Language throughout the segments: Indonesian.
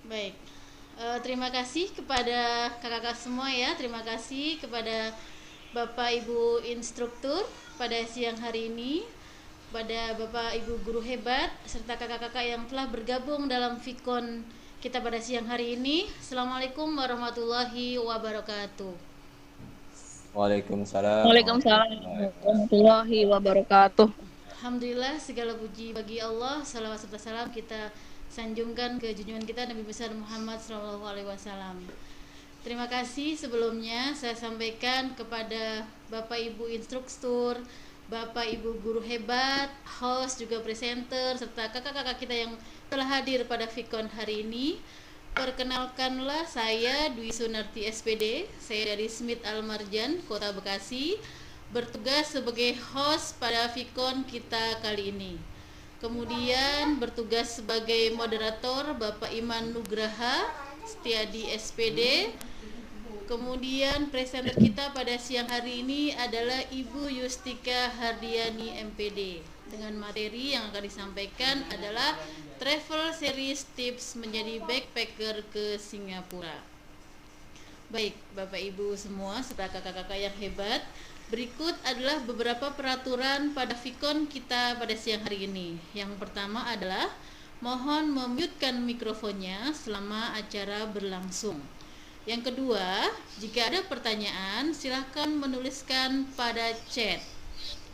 Baik. Terima kasih kepada kakak-kakak semua ya. Terima kasih kepada Bapak Ibu instruktur pada siang hari ini, pada Bapak Ibu guru hebat serta kakak-kakak yang telah bergabung dalam Vikon kita pada siang hari ini. Assalamualaikum warahmatullahi wabarakatuh. Waalaikumsalam Waalaikumsalam warahmatullahi wabarakatuh. warahmatullahi wabarakatuh. Alhamdulillah segala puji bagi Allah. Salawat serta salam kita sanjungkan ke junjungan kita Nabi besar Muhammad SAW. Terima kasih sebelumnya saya sampaikan kepada Bapak Ibu instruktur, Bapak Ibu guru hebat, host juga presenter serta kakak-kakak kita yang telah hadir pada Vikon hari ini. Perkenalkanlah saya Dwi Sunarti SPD, saya dari Smith Almarjan, Kota Bekasi, bertugas sebagai host pada Vikon kita kali ini. Kemudian bertugas sebagai moderator Bapak Iman Nugraha Setiadi SPD. Kemudian presenter kita pada siang hari ini adalah Ibu Yustika Hardiani MPD. Dengan materi yang akan disampaikan adalah Travel Series Tips menjadi Backpacker ke Singapura. Baik, Bapak Ibu semua serta kakak-kakak yang hebat, berikut adalah beberapa peraturan pada Vikon kita pada siang hari ini. Yang pertama adalah mohon memutkan mikrofonnya selama acara berlangsung. Yang kedua, jika ada pertanyaan, silakan menuliskan pada chat.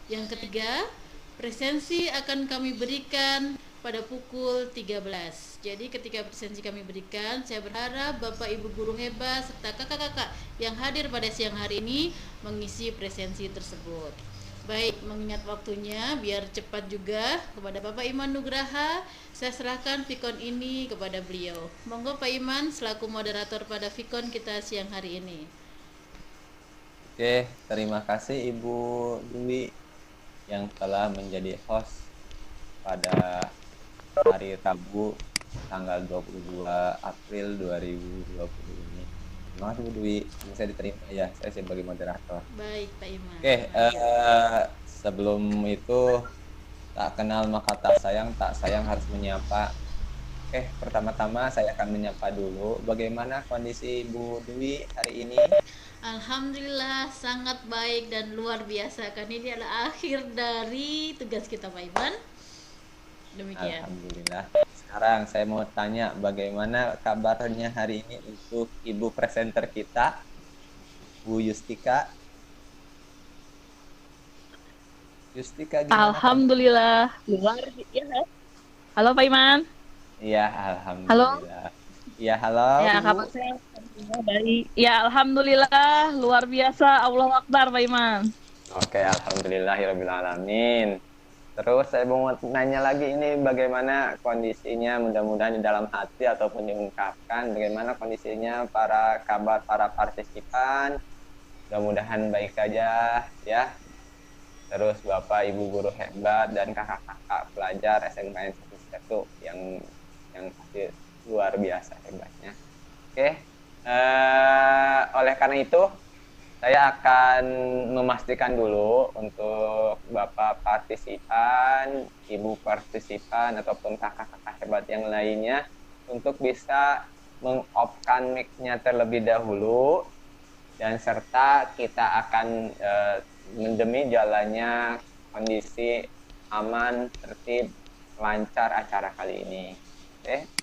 Yang ketiga, presensi akan kami berikan pada pukul 13. Jadi ketika presensi kami berikan, saya berharap Bapak Ibu guru hebat serta kakak-kakak yang hadir pada siang hari ini mengisi presensi tersebut. Baik, mengingat waktunya biar cepat juga kepada Bapak Iman Nugraha, saya serahkan Vikon ini kepada beliau. Monggo Pak Iman selaku moderator pada Vikon kita siang hari ini. Oke, terima kasih Ibu Dwi yang telah menjadi host pada hari Rabu tanggal 22 April 2020 ini. Terima kasih Bu Dwi, bisa diterima ya, saya sebagai moderator. Baik Pak Iman. Oke, sebelum itu tak kenal maka tak sayang harus menyapa. Oke, pertama-tama saya akan menyapa dulu. Bagaimana kondisi Bu Dwi hari ini? Alhamdulillah sangat baik dan luar biasa. Kan ini adalah akhir dari tugas kita Pak Iman. Demikian. Alhamdulillah. Sekarang saya mau tanya bagaimana kabarnya hari ini untuk Ibu presenter kita, Bu Yustika. Yustika gimana? Alhamdulillah luar biasa. Halo Pak Iman. Iya, alhamdulillah. Iya, halo. Ya, Bu. kabar saya baik. Ya, alhamdulillah luar biasa. Allahu Akbar Pak Iman. Oke, alhamdulillahirabbil alamin. Terus saya mau nanya lagi ini bagaimana kondisinya, mudah-mudahan di dalam hati ataupun diungkapkan bagaimana kondisinya kabar para partisipan. Mudah-mudahan baik saja ya. Terus Bapak Ibu guru hebat dan kakak-kakak pelajar SMKN 1 yang pasti luar biasa hebatnya. Oke. Oleh karena itu saya akan memastikan dulu untuk Bapak partisipan, Ibu partisipan, ataupun kakak-kakak hebat yang lainnya untuk bisa meng-off-kan mic-nya terlebih dahulu, dan serta kita akan mendemi jalannya kondisi aman, tertib, lancar acara kali ini. Oke.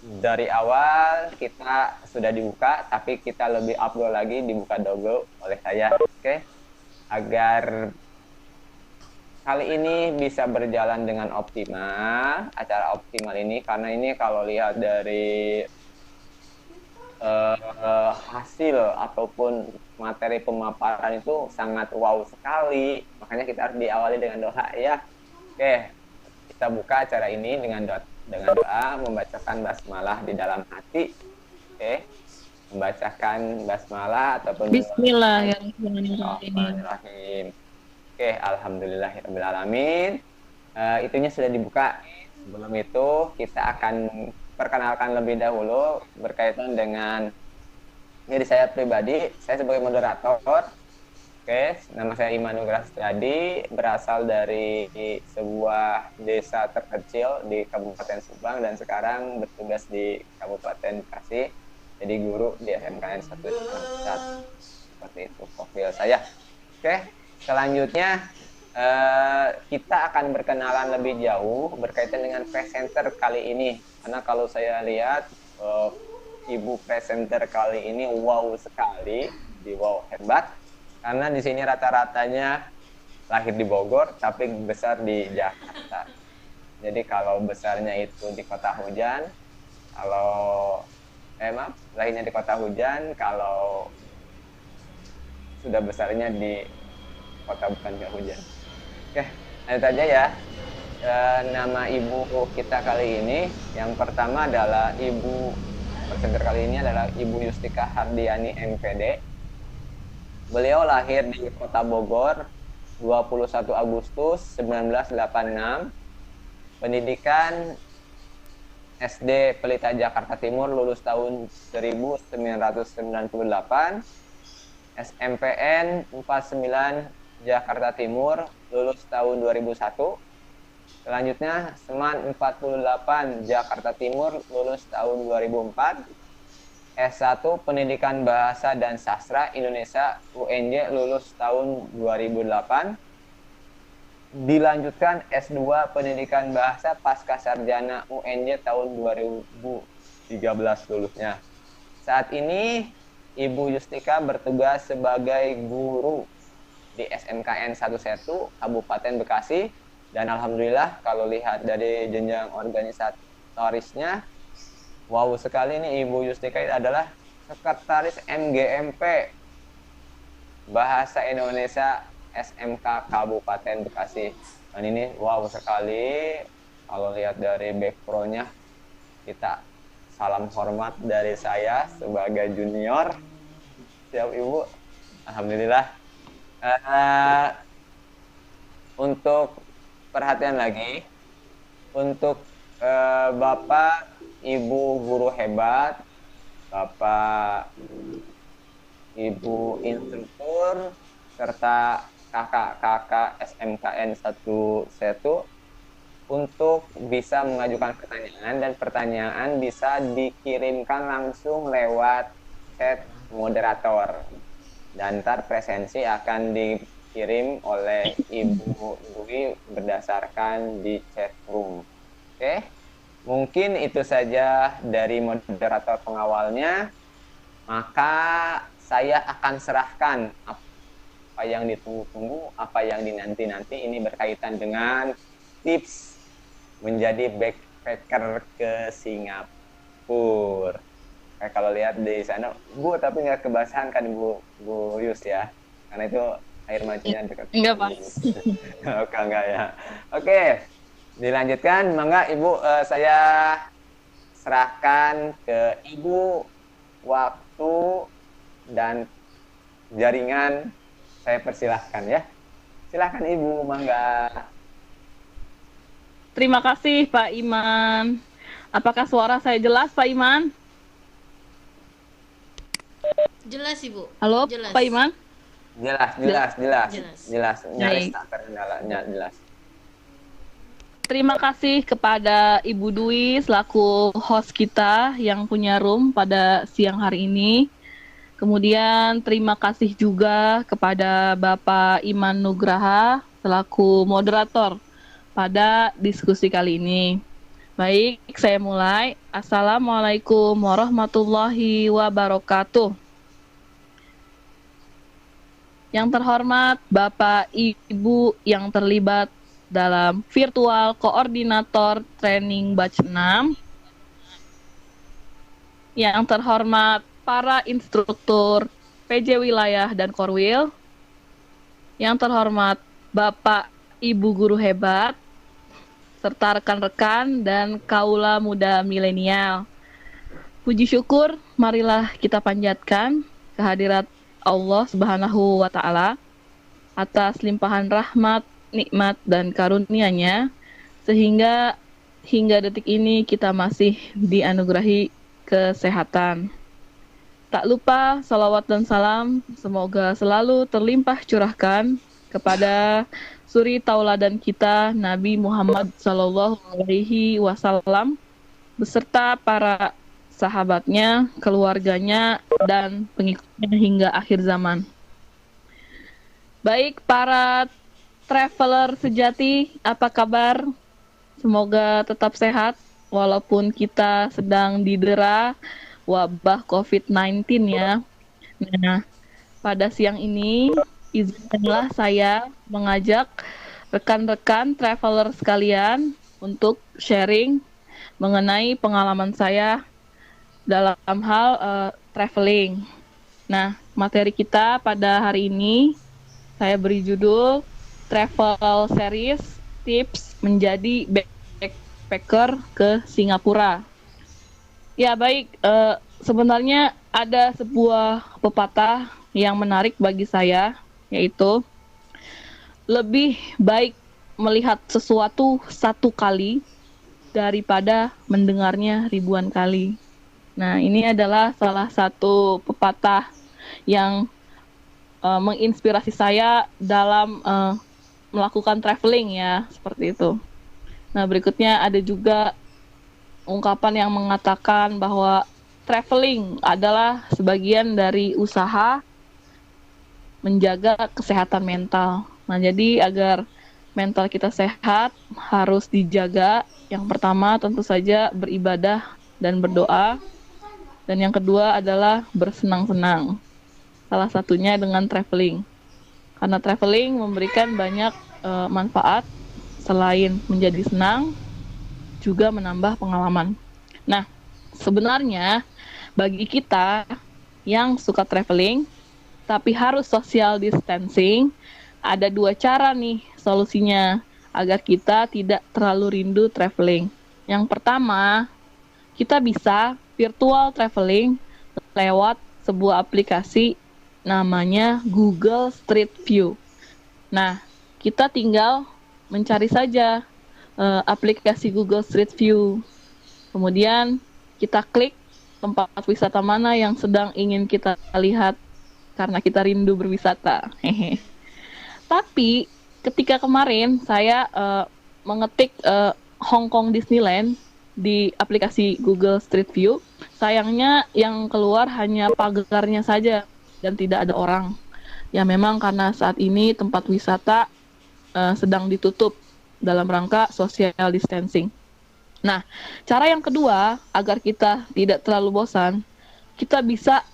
Dari awal kita sudah dibuka, tapi kita lebih upload lagi dibuka dulu oleh saya, oke? Agar kali ini bisa berjalan dengan optimal, acara optimal ini, karena ini kalau lihat dari hasil ataupun materi pemaparan itu sangat wow sekali, makanya kita harus diawali dengan doa ya. Oke, kita buka acara ini dengan doa membacakan basmalah di dalam hati. Oke. Membacakan basmalah ataupun Bismillahirrahmanirrahim. Oke, alhamdulillahirabbil alamin. Itunya sudah dibuka. Sebelum itu kita akan perkenalkan lebih dahulu berkaitan dengan diri saya pribadi. Saya sebagai moderator Oke, nama saya Iman Nugraha Setiadi, berasal dari sebuah desa terkecil di Kabupaten Subang dan sekarang bertugas di Kabupaten Bekasi, jadi guru di SMKN 1 Pusat. Seperti itu profil saya. Oke, selanjutnya kita akan berkenalan lebih jauh berkaitan dengan presenter kali ini. Karena kalau saya lihat ibu presenter kali ini wow sekali, wow hebat. Karena di sini rata-ratanya lahir di Bogor, tapi besar di Jakarta. Jadi kalau besarnya itu di kota hujan, lahirnya di kota hujan, kalau sudah besarnya di kota bukan hujan. Oke, lanjut aja ya. Nama ibu kita kali ini, yang pertama adalah ibu presenter kali ini adalah Ibu Yustika Hardiani MPD. Beliau lahir di Kota Bogor 21 Agustus 1986. Pendidikan SD Pelita Jakarta Timur lulus tahun 1998. SMPN 49 Jakarta Timur lulus tahun 2001. Selanjutnya Seman 48 Jakarta Timur lulus tahun 2004. S1 Pendidikan Bahasa dan Sastra Indonesia UNJ lulus tahun 2008. Dilanjutkan S2 Pendidikan Bahasa Pasca Sarjana UNJ tahun 2013 lulusnya. Saat ini Ibu Yustika bertugas sebagai guru di SMKN 1 Setu Kabupaten Bekasi, dan alhamdulillah kalau lihat dari jenjang organisatorisnya, wow sekali nih, Ibu Yustika adalah Sekretaris MGMP Bahasa Indonesia SMK Kabupaten Bekasi. Dan ini wow sekali, kalau lihat dari background-nya, kita salam hormat dari saya sebagai junior. Siap Ibu, alhamdulillah. Untuk perhatian lagi, untuk Bapak Ibu guru hebat, Bapak Ibu instruktur, serta kakak-kakak SMKN 1 Setu, untuk bisa mengajukan pertanyaan, dan pertanyaan bisa dikirimkan langsung lewat chat moderator. Dan ntar presensi akan dikirim oleh Ibu Dwi berdasarkan di chat room. Oke? Mungkin itu saja dari moderator pengawalnya. Maka saya akan serahkan apa yang ditunggu-tunggu, apa yang dinanti-nanti. Ini berkaitan dengan tips menjadi backpacker ke Singapura. Kayak kalau lihat di sana, Bu, tapi nggak kebasahan kan Bu Yus ya? Karena itu air mancurnya dekat. Enggak, Pak. Oke, enggak ya. Oke. Dilanjutkan, mangga Ibu, saya serahkan ke Ibu waktu dan jaringan, saya persilahkan ya. Silahkan Ibu, mangga. Terima kasih Pak Iman. Apakah suara saya jelas Pak Iman? Jelas Ibu. Halo Jelas. Pak Iman? Jelas. Nyaris tak terkendalanya, jelas. Terima kasih kepada Ibu Dwi selaku host kita yang punya room pada siang hari ini. Kemudian terima kasih juga kepada Bapak Iman Nugraha selaku moderator pada diskusi kali ini. Baik, saya mulai. Assalamualaikum warahmatullahi wabarakatuh. Yang terhormat Bapak Ibu yang terlibat dalam virtual koordinator training batch 6. Yang terhormat para instruktur PJ Wilayah dan Korwil. Yang terhormat Bapak Ibu guru hebat, serta rekan-rekan dan kaula muda milenial. Puji syukur marilah kita panjatkan kehadirat Allah Subhanahu wa Ta'ala atas limpahan rahmat, nikmat dan karunia-Nya, sehingga hingga detik ini kita masih dianugerahi kesehatan. Tak lupa salawat dan salam semoga selalu terlimpah curahkan kepada suri tauladan kita Nabi Muhammad SAW beserta para sahabatnya, keluarganya, dan pengikutnya hingga akhir zaman. Baik para traveler sejati, apa kabar? Semoga tetap sehat walaupun kita sedang didera wabah COVID-19 ya. Nah, pada siang ini izinkanlah saya mengajak rekan-rekan traveler sekalian untuk sharing mengenai pengalaman saya dalam hal traveling. Nah, materi kita pada hari ini saya beri judul Travel Series Tips Menjadi Backpacker ke Singapura. Ya baik, sebenarnya ada sebuah pepatah yang menarik bagi saya, yaitu lebih baik melihat sesuatu satu kali daripada mendengarnya ribuan kali. Nah, ini adalah salah satu pepatah yang menginspirasi saya dalam melakukan traveling ya, seperti itu. Nah, berikutnya ada juga ungkapan yang mengatakan bahwa traveling adalah sebagian dari usaha menjaga kesehatan mental. Nah, jadi agar mental kita sehat harus dijaga. Yang pertama tentu saja beribadah dan berdoa. Dan yang kedua adalah bersenang-senang. Salah satunya dengan traveling. Karena traveling memberikan banyak manfaat selain menjadi senang, juga menambah pengalaman. Nah, sebenarnya bagi kita yang suka traveling, tapi harus social distancing, ada dua cara nih solusinya agar kita tidak terlalu rindu traveling. Yang pertama, kita bisa virtual traveling lewat sebuah aplikasi namanya Google Street View. Nah, kita tinggal mencari saja aplikasi Google Street View. Kemudian kita klik tempat wisata mana yang sedang ingin kita lihat karena kita rindu berwisata. Tapi ketika kemarin saya mengetik Hong Kong Disneyland di aplikasi Google Street View, sayangnya yang keluar hanya pagarnya saja dan tidak ada orang. Ya memang karena saat ini tempat wisata sedang ditutup dalam rangka social distancing. Nah, cara yang kedua agar kita tidak terlalu bosan, kita bisa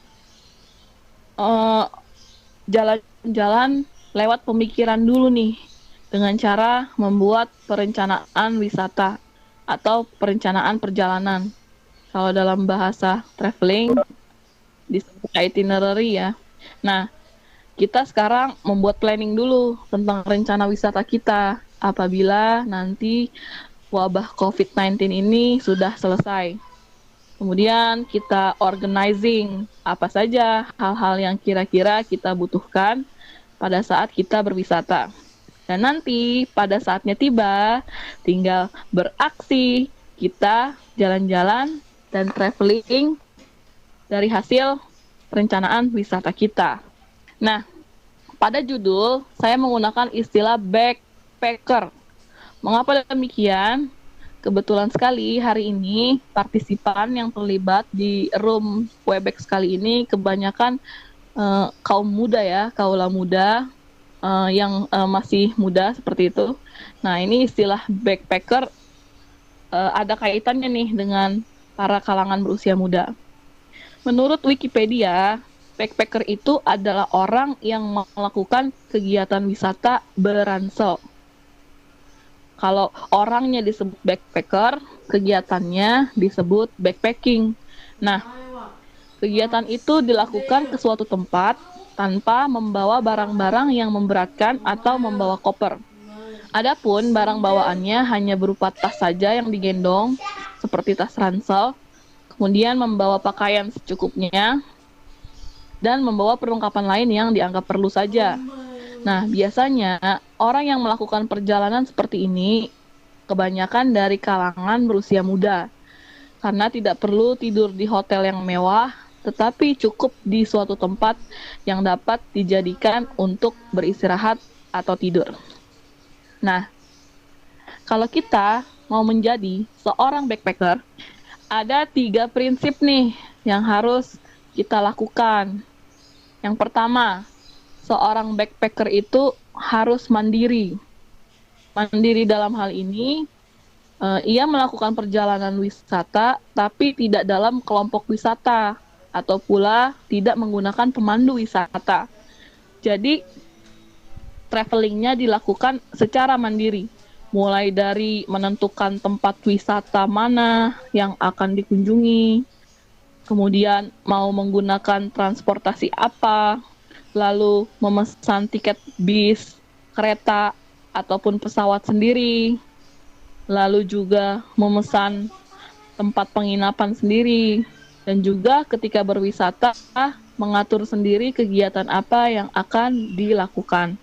jalan-jalan lewat pemikiran dulu nih dengan cara membuat perencanaan wisata atau perencanaan perjalanan. Kalau dalam bahasa traveling disebut itinerary ya. Nah, kita sekarang membuat planning dulu tentang rencana wisata kita apabila nanti wabah COVID-19 ini sudah selesai. Kemudian kita organizing apa saja hal-hal yang kira-kira kita butuhkan pada saat kita berwisata. Dan nanti pada saatnya tiba, tinggal beraksi, kita jalan-jalan dan traveling dari hasil perencanaan wisata kita. Nah, pada judul saya menggunakan istilah backpacker. Mengapa demikian? Kebetulan sekali hari ini partisipan yang terlibat di room Webex kali ini kebanyakan kaum muda ya, kaula muda yang masih muda seperti itu. Nah, ini istilah backpacker ada kaitannya nih dengan para kalangan berusia muda. Menurut Wikipedia, backpacker itu adalah orang yang melakukan kegiatan wisata beransel. Kalau orangnya disebut backpacker, kegiatannya disebut backpacking. Nah, kegiatan itu dilakukan ke suatu tempat tanpa membawa barang-barang yang memberatkan atau membawa koper. Adapun barang bawaannya hanya berupa tas saja yang digendong, seperti tas ransel, kemudian membawa pakaian secukupnya, dan membawa perlengkapan lain yang dianggap perlu saja. Nah, biasanya orang yang melakukan perjalanan seperti ini kebanyakan dari kalangan berusia muda, karena tidak perlu tidur di hotel yang mewah, tetapi cukup di suatu tempat yang dapat dijadikan untuk beristirahat atau tidur. Nah, kalau kita mau menjadi seorang backpacker, ada 3 prinsip nih yang harus kita lakukan. Yang pertama, seorang backpacker itu harus mandiri. Mandiri dalam hal ini, ia melakukan perjalanan wisata, tapi tidak dalam kelompok wisata, atau pula tidak menggunakan pemandu wisata. Jadi, travelingnya dilakukan secara mandiri. Mulai dari menentukan tempat wisata mana yang akan dikunjungi, kemudian mau menggunakan transportasi apa, lalu memesan tiket bis, kereta, ataupun pesawat sendiri, lalu juga memesan tempat penginapan sendiri, dan juga ketika berwisata, mengatur sendiri kegiatan apa yang akan dilakukan.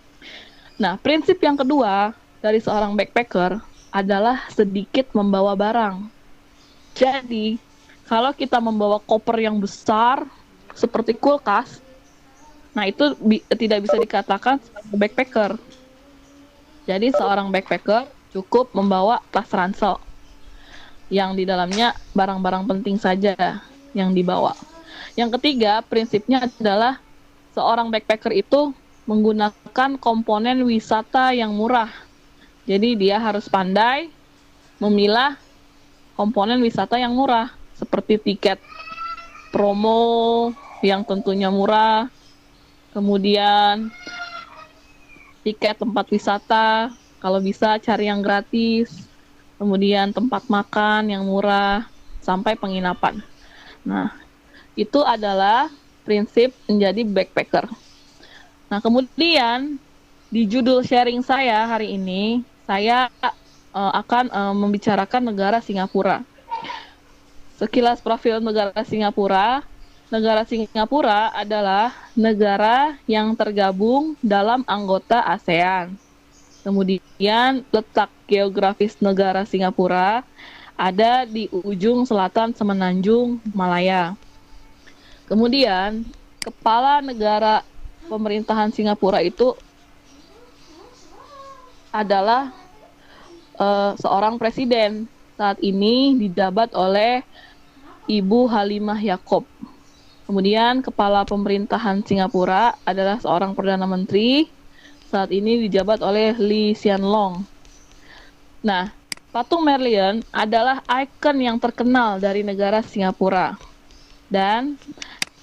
Nah, prinsip yang kedua dari seorang backpacker adalah sedikit membawa barang. Jadi, kalau kita membawa koper yang besar, seperti kulkas, nah itu tidak bisa dikatakan sebagai backpacker. Jadi seorang backpacker cukup membawa tas ransel yang di dalamnya barang-barang penting saja yang dibawa. Yang ketiga, prinsipnya adalah seorang backpacker itu menggunakan komponen wisata yang murah. Jadi dia harus pandai memilah komponen wisata yang murah, seperti tiket promo yang tentunya murah, kemudian tiket tempat wisata, kalau bisa cari yang gratis, kemudian tempat makan yang murah, sampai penginapan. Nah, itu adalah prinsip menjadi backpacker. Nah, kemudian di judul sharing saya hari ini, saya akan membicarakan negara Singapura. Sekilas profil negara Singapura. Negara Singapura adalah negara yang tergabung dalam anggota ASEAN. Kemudian letak geografis negara Singapura ada di ujung selatan semenanjung Malaya. Kemudian kepala negara pemerintahan Singapura itu adalah seorang presiden. Saat ini dijabat oleh Ibu Halimah Yaakob. Kemudian kepala pemerintahan Singapura adalah seorang Perdana Menteri. Saat ini dijabat oleh Lee Hsien Loong. Nah, patung Merlion adalah ikon yang terkenal dari negara Singapura. Dan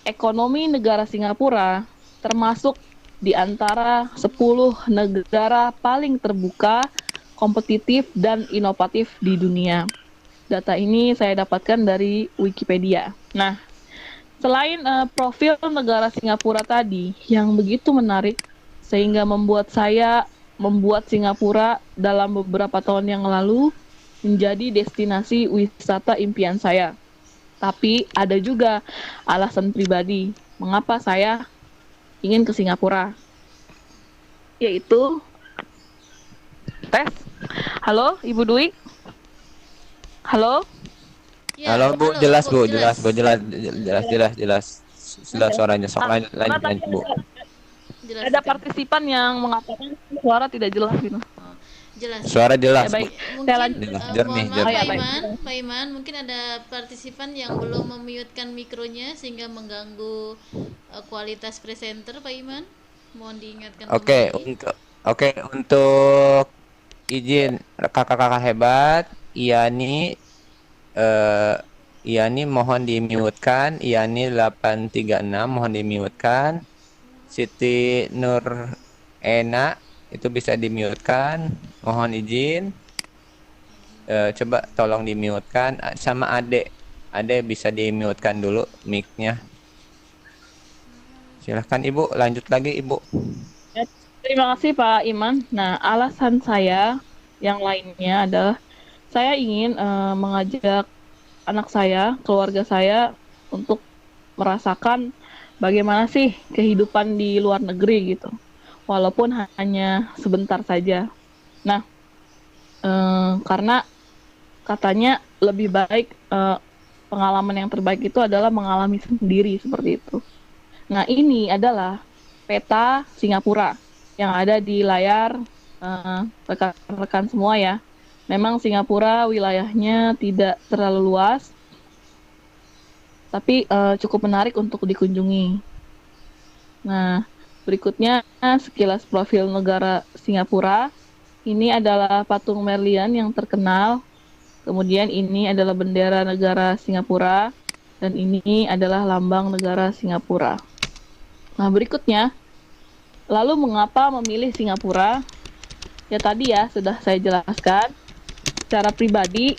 ekonomi negara Singapura termasuk di antara 10 negara paling terbuka, kompetitif, dan inovatif di dunia. Data ini saya dapatkan dari Wikipedia. Nah, selain profil negara Singapura tadi yang begitu menarik, sehingga membuat Singapura dalam beberapa tahun yang lalu menjadi destinasi wisata impian saya. Tapi ada juga alasan pribadi mengapa saya ingin ke Singapura. Yaitu tes. Halo, Ibu Dwi? Halo? Ya, Halo Bu, jelas Bu, jelas. jelas. Sudah suaranya, lanjut Bu. Jelas Ada sekali. partisipan yang mengatakan suara tidak jelas gitu. Oh, jelas. Suara jelas Ya, baik. Bu. Mungkin Saya lanjut. Jernih, mohon maaf jernih. Pak Iman, mungkin ada partisipan yang belum memute-kan mikronya sehingga mengganggu kualitas presenter Pak Iman. Mohon diingatkan Oke, kembali. untuk izin kakak-kakak hebat, Iani mohon di-mute-kan, Iani 836 mohon di-mute-kan. Siti Nur Ena itu bisa di-mute-kan, mohon izin. Coba tolong di-mute-kan, sama Ade bisa di-mute-kan dulu mic-nya. Silahkan Ibu, lanjut lagi Ibu. Ya, terima kasih Pak Iman. Nah, alasan saya yang lainnya adalah saya ingin mengajak anak saya, keluarga saya untuk merasakan bagaimana sih kehidupan di luar negeri gitu. Walaupun hanya sebentar saja. Nah, karena katanya lebih baik pengalaman yang terbaik itu adalah mengalami sendiri seperti itu. Nah, ini adalah peta Singapura yang ada di layar rekan-rekan semua ya. Memang Singapura wilayahnya tidak terlalu luas, tapi cukup menarik untuk dikunjungi. Nah, berikutnya sekilas profil negara Singapura. Ini adalah patung Merlion yang terkenal. Kemudian ini adalah bendera negara Singapura. Dan ini adalah lambang negara Singapura. Nah, berikutnya, lalu mengapa memilih Singapura? Ya tadi ya, sudah saya jelaskan. Secara pribadi,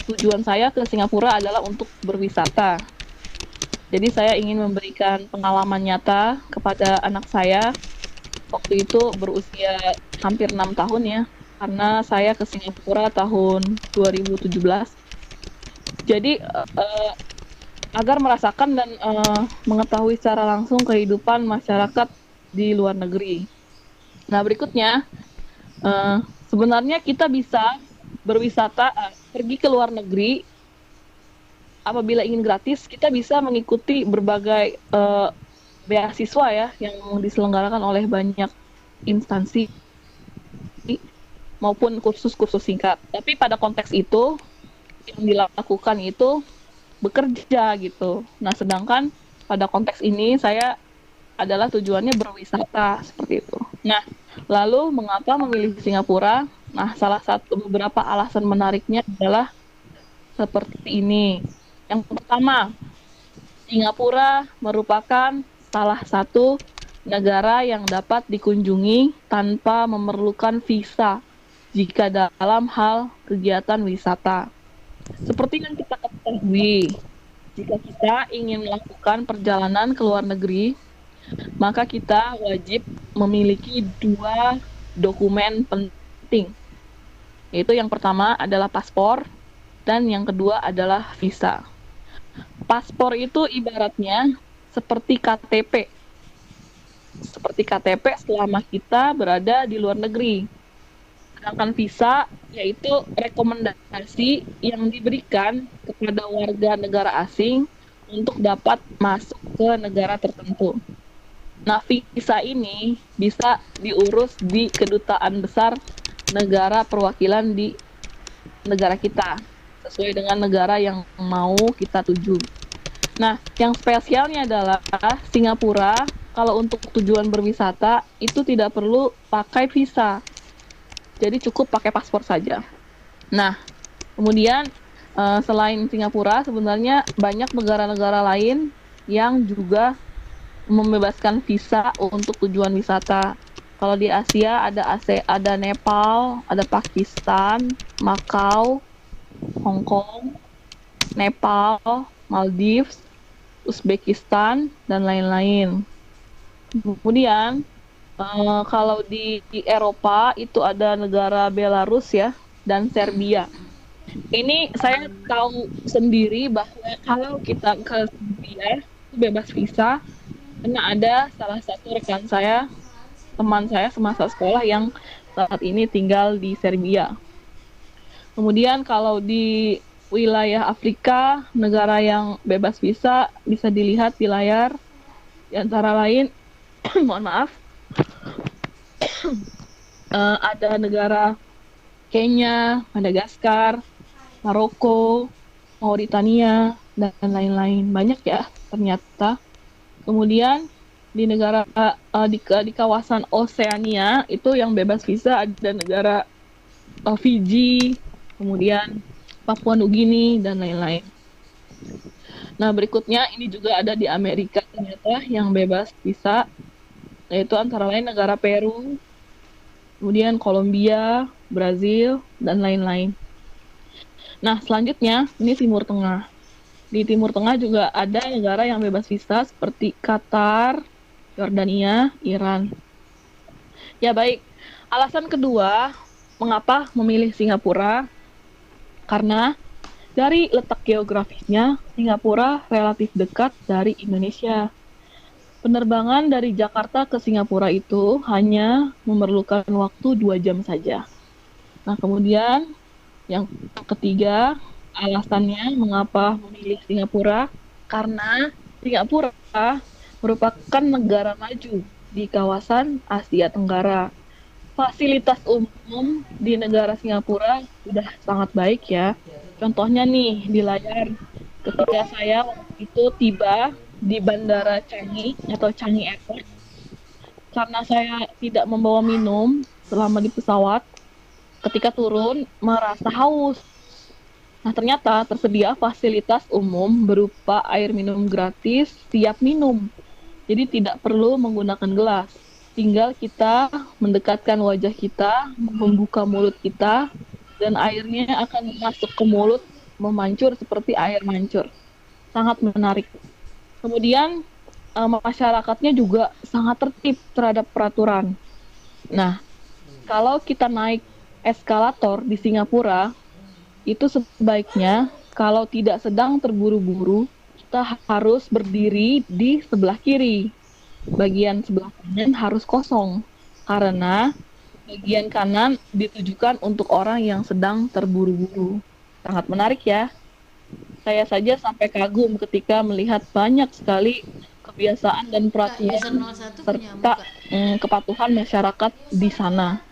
tujuan saya ke Singapura adalah untuk berwisata. Jadi saya ingin memberikan pengalaman nyata kepada anak saya. Waktu itu berusia hampir 6 tahun ya, karena saya ke Singapura tahun 2017. Jadi agar merasakan dan mengetahui secara langsung kehidupan masyarakat di luar negeri. Nah, berikutnya, sebenarnya kita bisa berwisata, pergi ke luar negeri. Apabila ingin gratis, kita bisa mengikuti berbagai beasiswa ya yang diselenggarakan oleh banyak instansi maupun kursus-kursus singkat. Tapi pada konteks itu yang dilakukan itu bekerja gitu. Nah, sedangkan pada konteks ini saya adalah tujuannya berwisata seperti itu. Nah, lalu mengapa memilih Singapura? Nah, salah satu beberapa alasan menariknya adalah seperti ini. Yang pertama, Singapura merupakan salah satu negara yang dapat dikunjungi tanpa memerlukan visa jika dalam hal kegiatan wisata. Seperti yang kita ketahui, jika kita ingin melakukan perjalanan ke luar negeri, maka kita wajib memiliki 2 dokumen penting. Yaitu yang pertama adalah paspor dan yang kedua adalah visa. Paspor itu ibaratnya seperti KTP. Seperti KTP selama kita berada di luar negeri. Sedangkan visa yaitu rekomendasi yang diberikan kepada warga negara asing untuk dapat masuk ke negara tertentu. Nah, visa ini bisa diurus di kedutaan besar negara perwakilan di negara kita, sesuai dengan negara yang mau kita tuju. Nah, yang spesialnya adalah Singapura, kalau untuk tujuan berwisata, itu tidak perlu pakai visa. Jadi cukup pakai paspor saja. Nah, kemudian selain Singapura, sebenarnya banyak negara-negara lain yang juga membebaskan visa untuk tujuan wisata. Kalau di Asia ada Nepal, ada Pakistan, Macau, Hong Kong, Nepal, Maldives, Uzbekistan, dan lain-lain. Kemudian kalau di Eropa itu ada negara Belarus ya, dan Serbia. Ini saya tahu sendiri bahwa kalau kita ke Serbia itu bebas visa, karena ada salah satu rekan saya, teman saya semasa sekolah yang saat ini tinggal di Serbia. Kemudian kalau di wilayah Afrika, negara yang bebas visa bisa dilihat di layar, di antara lain, mohon maaf, ada negara Kenya, Madagaskar, Maroko, Mauritania, dan lain-lain. Banyak ya ternyata. Kemudian di negara di kawasan Oseania itu yang bebas visa ada negara Fiji, kemudian Papua Nugini, dan lain-lain. Nah, berikutnya ini juga ada di Amerika ternyata yang bebas visa, yaitu antara lain negara Peru, kemudian Kolombia, Brazil, dan lain-lain. Nah, selanjutnya ini Timur Tengah. Di Timur Tengah juga ada negara yang bebas visa seperti Qatar, Yordania, Iran. Ya baik, alasan kedua mengapa memilih Singapura, karena dari letak geografisnya, Singapura relatif dekat dari Indonesia. Penerbangan dari Jakarta ke Singapura itu hanya memerlukan waktu 2 jam saja. Nah, kemudian yang ketiga, alasannya mengapa memilih Singapura, karena Singapura merupakan negara maju di kawasan Asia Tenggara. Fasilitas umum di negara Singapura sudah sangat baik ya. Contohnya nih di layar, ketika saya waktu itu tiba di Bandara Changi atau Changi Airport, karena saya tidak membawa minum selama di pesawat, ketika turun merasa haus. Nah, ternyata tersedia fasilitas umum berupa air minum gratis siap minum. Jadi tidak perlu menggunakan gelas. Tinggal kita mendekatkan wajah kita, membuka mulut kita, dan airnya akan masuk ke mulut, memancur seperti air mancur. Sangat menarik. Kemudian masyarakatnya juga sangat tertib terhadap peraturan. Nah, kalau kita naik eskalator di Singapura, itu sebaiknya kalau tidak sedang terburu-buru, kita harus berdiri di sebelah kiri. Bagian sebelah kanan harus kosong, karena bagian kanan ditujukan untuk orang yang sedang terburu-buru. Sangat menarik ya. Saya saja sampai kagum ketika melihat banyak sekali kebiasaan dan peraturan serta kepatuhan masyarakat di sana.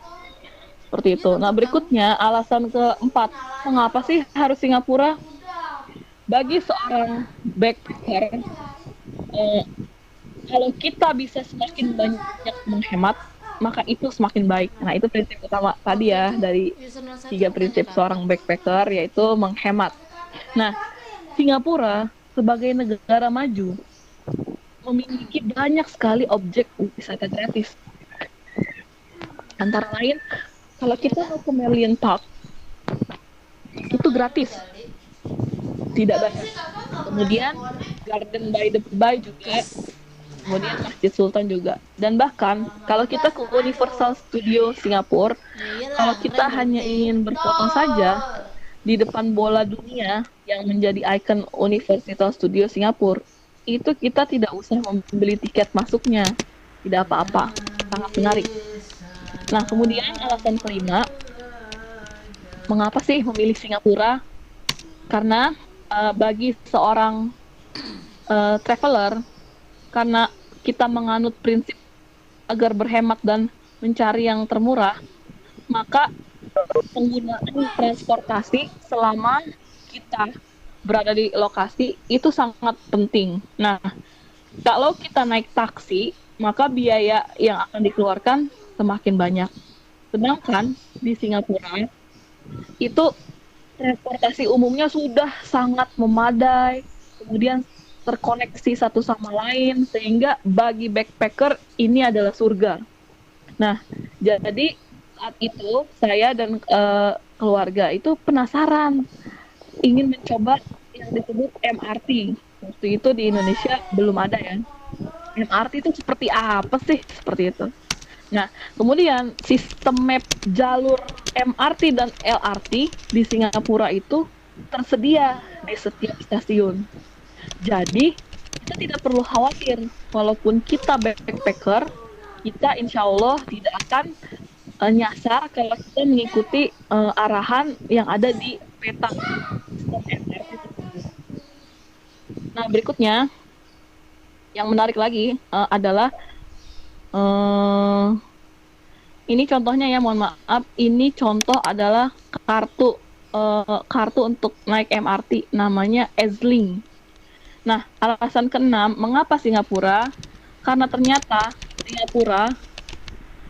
Seperti itu. Nah, berikutnya alasan keempat, mengapa sih harus Singapura? Bagi seorang backpacker, kalau kita bisa semakin banyak menghemat, maka itu semakin baik. Nah, itu prinsip utama tadi ya, dari 3 prinsip seorang backpacker, yaitu menghemat. Nah, Singapura sebagai negara maju memiliki banyak sekali objek wisata gratis. Antara lain, kalau kita mau ke Merlion Park, itu gratis, tidak banyak. Kemudian Garden by the Bay juga, kemudian Masjid Sultan juga. Dan bahkan kalau kita ke Universal Studio Singapura, kalau kita hanya ingin berfoto saja di depan bola dunia yang menjadi ikon Universal Studio Singapura, itu kita tidak usah membeli tiket masuknya, tidak apa-apa, sangat menarik. Nah, kemudian alasan kelima, mengapa sih memilih Singapura? Karena bagi seorang traveler, karena kita menganut prinsip agar berhemat dan mencari yang termurah, maka penggunaan transportasi selama kita berada di lokasi itu sangat penting. Nah, kalau kita naik taksi, maka biaya yang akan dikeluarkan semakin banyak. Sedangkan di Singapura itu transportasi umumnya sudah sangat memadai, kemudian terkoneksi satu sama lain, sehingga bagi backpacker ini adalah surga. Nah, jadi saat itu saya dan keluarga itu penasaran, ingin mencoba yang disebut MRT. Waktu itu di Indonesia belum ada ya. MRT itu seperti apa sih? Seperti itu. Nah, kemudian sistem map jalur MRT dan LRT di Singapura itu tersedia di setiap stasiun. Jadi, kita tidak perlu khawatir. Walaupun kita backpacker, kita insya Allah tidak akan nyasar kalau kita mengikuti arahan yang ada di peta sistem MRT tersebut. Nah, berikutnya, yang menarik lagi adalah ini contohnya ya, mohon maaf, ini contoh adalah kartu untuk naik MRT, namanya EZ-Link. Nah, alasan keenam, mengapa Singapura? Karena ternyata Singapura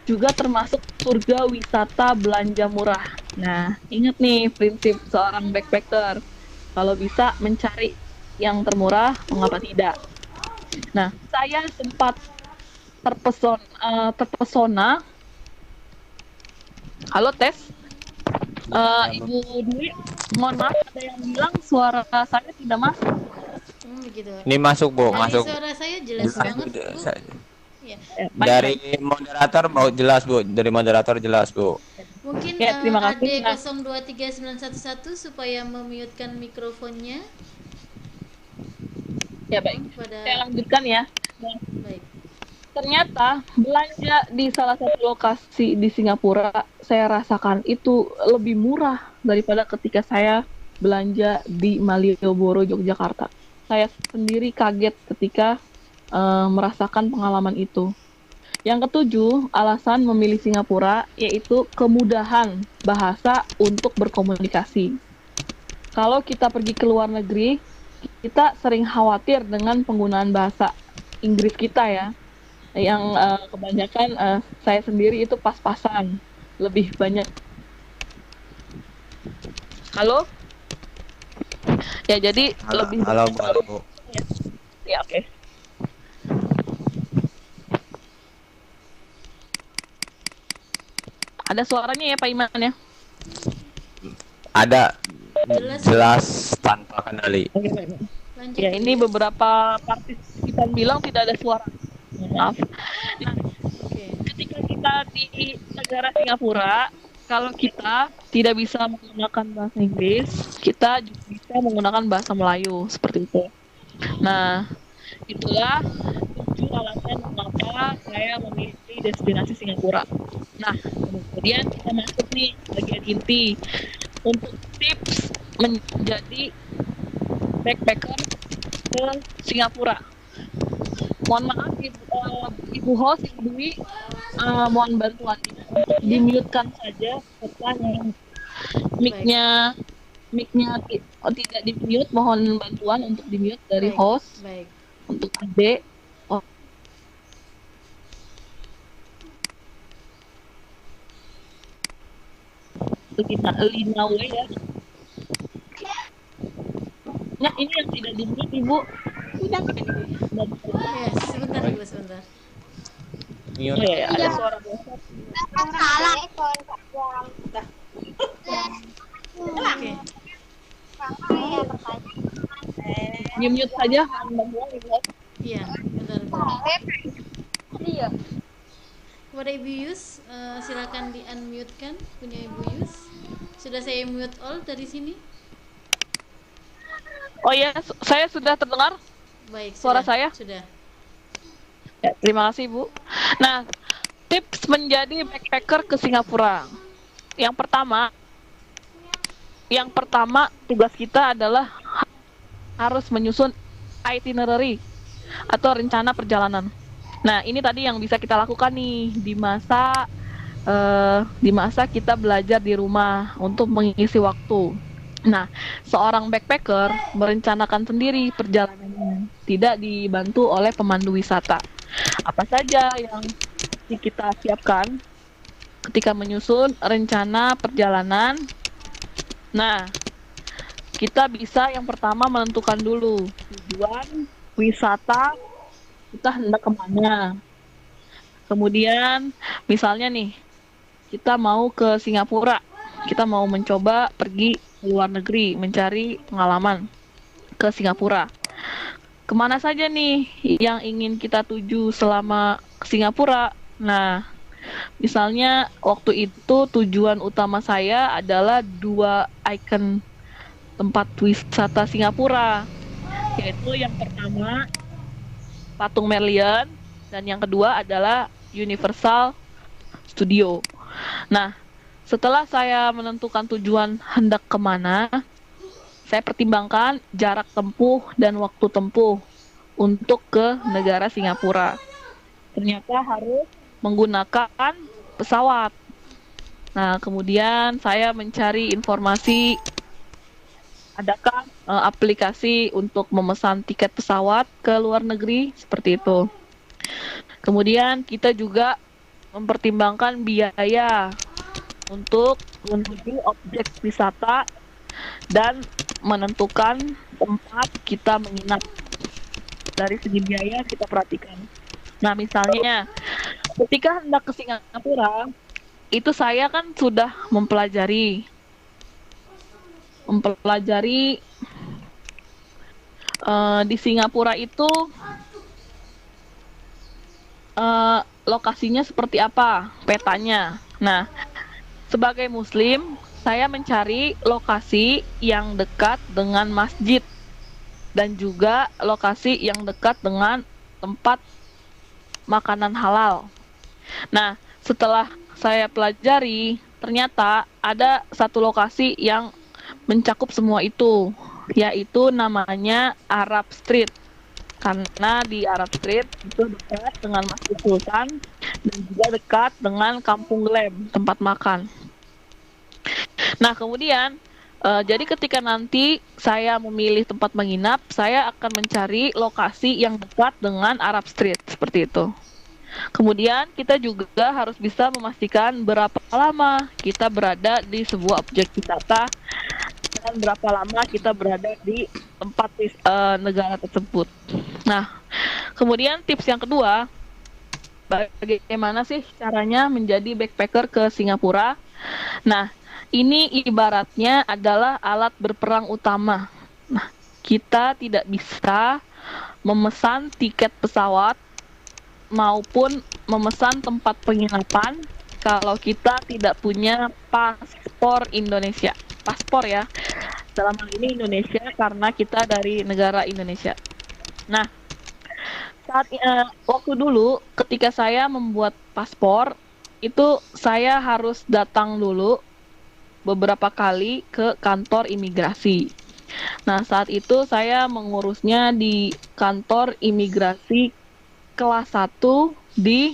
juga termasuk surga wisata belanja murah. Nah, ingat nih prinsip seorang backpacker, kalau bisa mencari yang termurah, mengapa tidak? Nah, saya sempat terpesona. Halo, tes. Ibu Dwi, mohon maaf, ada yang bilang suara saya tidak masuk. Begitu. Ini masuk, Bu, masuk. Suara saya jelas banget, Bu. Ya. Dari moderator mau jelas, Bu. Dari moderator jelas, Bu. Mungkin ya, terima kasih. AD023911 supaya memute-kan mikrofonnya. Ya, baik. Saya lanjutkan ya. Baik. Ternyata belanja di salah satu lokasi di Singapura saya rasakan itu lebih murah daripada ketika saya belanja di Malioboro, Yogyakarta. Saya sendiri kaget ketika merasakan pengalaman itu. Yang ketujuh, alasan memilih Singapura yaitu kemudahan bahasa untuk berkomunikasi. Kalau kita pergi ke luar negeri, kita sering khawatir dengan penggunaan bahasa Inggris kita ya. Yang kebanyakan saya sendiri itu pas-pasan, lebih banyak. Halo? Ya, jadi lebih Halo, halo. ya, oke. Ada suaranya ya Pak Iman ya? Ada Jelas. jelas tanpa kendali. Lanjut. Ya, ini beberapa partisipan bilang tidak ada suara. Maaf. Nah, Oke. ketika kita di negara Singapura, kalau kita tidak bisa menggunakan bahasa Inggris, kita juga bisa menggunakan bahasa Melayu, seperti itu. Nah, itulah 7 alasan mengapa saya memilih destinasi Singapura. Nah, kemudian kita masuk nih bagian inti untuk tips menjadi backpacker ke Singapura. Mohon maaf Ibu host, Ibu Dwi, mohon bantuan untuk di-mute-kan saja setelah mic-nya tidak di-mute, mohon bantuan untuk di-mute dari Baik, host baik. untuk Ade. Lina W ya. Nah, ini yang tidak di-mute Ibu. Ya, sebentar Ibu, sebentar. Oh ya, ada suara bosat. Oke. Mute saja, mohon bantuan Ibu. Iya, bentar. Iya. Kepada Ibu Yus, silakan di-unmute kan punya Ibu Yus. Sudah saya mute all dari sini. Oh ya, saya sudah terdengar Baik, suara sudah, saya? Sudah. Ya, terima kasih Bu. Nah, tips menjadi backpacker ke Singapura. Yang pertama tugas kita adalah harus menyusun itinerary atau rencana perjalanan. Nah, ini tadi yang bisa kita lakukan nih di masa kita belajar di rumah untuk mengisi waktu. Nah, seorang backpacker merencanakan sendiri perjalanannya, tidak dibantu oleh pemandu wisata. Apa saja yang kita siapkan ketika menyusun rencana perjalanan? Nah, kita bisa yang pertama menentukan dulu tujuan wisata kita hendak kemana. Kemudian, misalnya nih, kita mau ke Singapura, kita mau mencoba pergi ke luar negeri, mencari pengalaman ke Singapura. Kemana saja nih yang ingin kita tuju selama ke Singapura? Nah, misalnya waktu itu tujuan utama saya adalah 2 ikon tempat wisata Singapura, yaitu yang pertama Patung Merlion dan yang kedua adalah Universal Studio. Nah, setelah saya menentukan tujuan hendak kemana, saya pertimbangkan jarak tempuh dan waktu tempuh untuk ke negara Singapura. Ternyata harus menggunakan pesawat. Nah, kemudian saya mencari informasi, adakah aplikasi untuk memesan tiket pesawat ke luar negeri, seperti itu. Kemudian kita juga mempertimbangkan biaya untuk menuju objek wisata dan menentukan tempat kita menginap. Dari segi biaya kita perhatikan. Nah, misalnya ketika hendak ke Singapura, itu saya kan sudah mempelajari di Singapura itu lokasinya seperti apa, petanya. Nah, sebagai Muslim, saya mencari lokasi yang dekat dengan masjid dan juga lokasi yang dekat dengan tempat makanan halal. Nah, setelah saya pelajari, ternyata ada satu lokasi yang mencakup semua itu, yaitu namanya Arab Street. Karena di Arab Street itu dekat dengan Masjid Sultan dan juga dekat dengan Kampung Glam, tempat makan. Nah, kemudian jadi ketika nanti saya memilih tempat menginap, saya akan mencari lokasi yang dekat dengan Arab Street, seperti itu. Kemudian kita juga harus bisa memastikan berapa lama kita berada di sebuah objek wisata dan berapa lama kita berada di tempat negara tersebut. Nah, kemudian tips yang kedua, bagaimana sih caranya menjadi backpacker ke Singapura? Nah, ini ibaratnya adalah alat berperang utama. Nah, kita tidak bisa memesan tiket pesawat maupun memesan tempat penginapan kalau kita tidak punya paspor Indonesia. Paspor ya, dalam hal ini Indonesia karena kita dari negara Indonesia. Nah, waktu dulu ketika saya membuat paspor, itu saya harus datang dulu beberapa kali ke kantor imigrasi. Nah, saat itu saya mengurusnya di kantor imigrasi kelas 1 di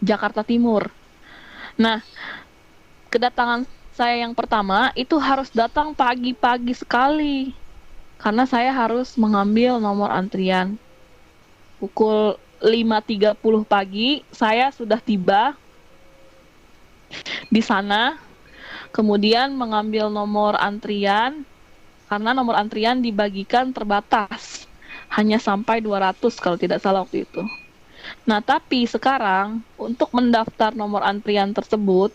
Jakarta Timur. Nah, kedatangan saya yang pertama itu harus datang pagi-pagi sekali karena saya harus mengambil nomor antrian. Pukul 5.30 pagi saya sudah tiba di sana. Kemudian mengambil nomor antrian, karena nomor antrian dibagikan terbatas, hanya sampai 200 kalau tidak salah waktu itu. Nah, tapi sekarang untuk mendaftar nomor antrian tersebut,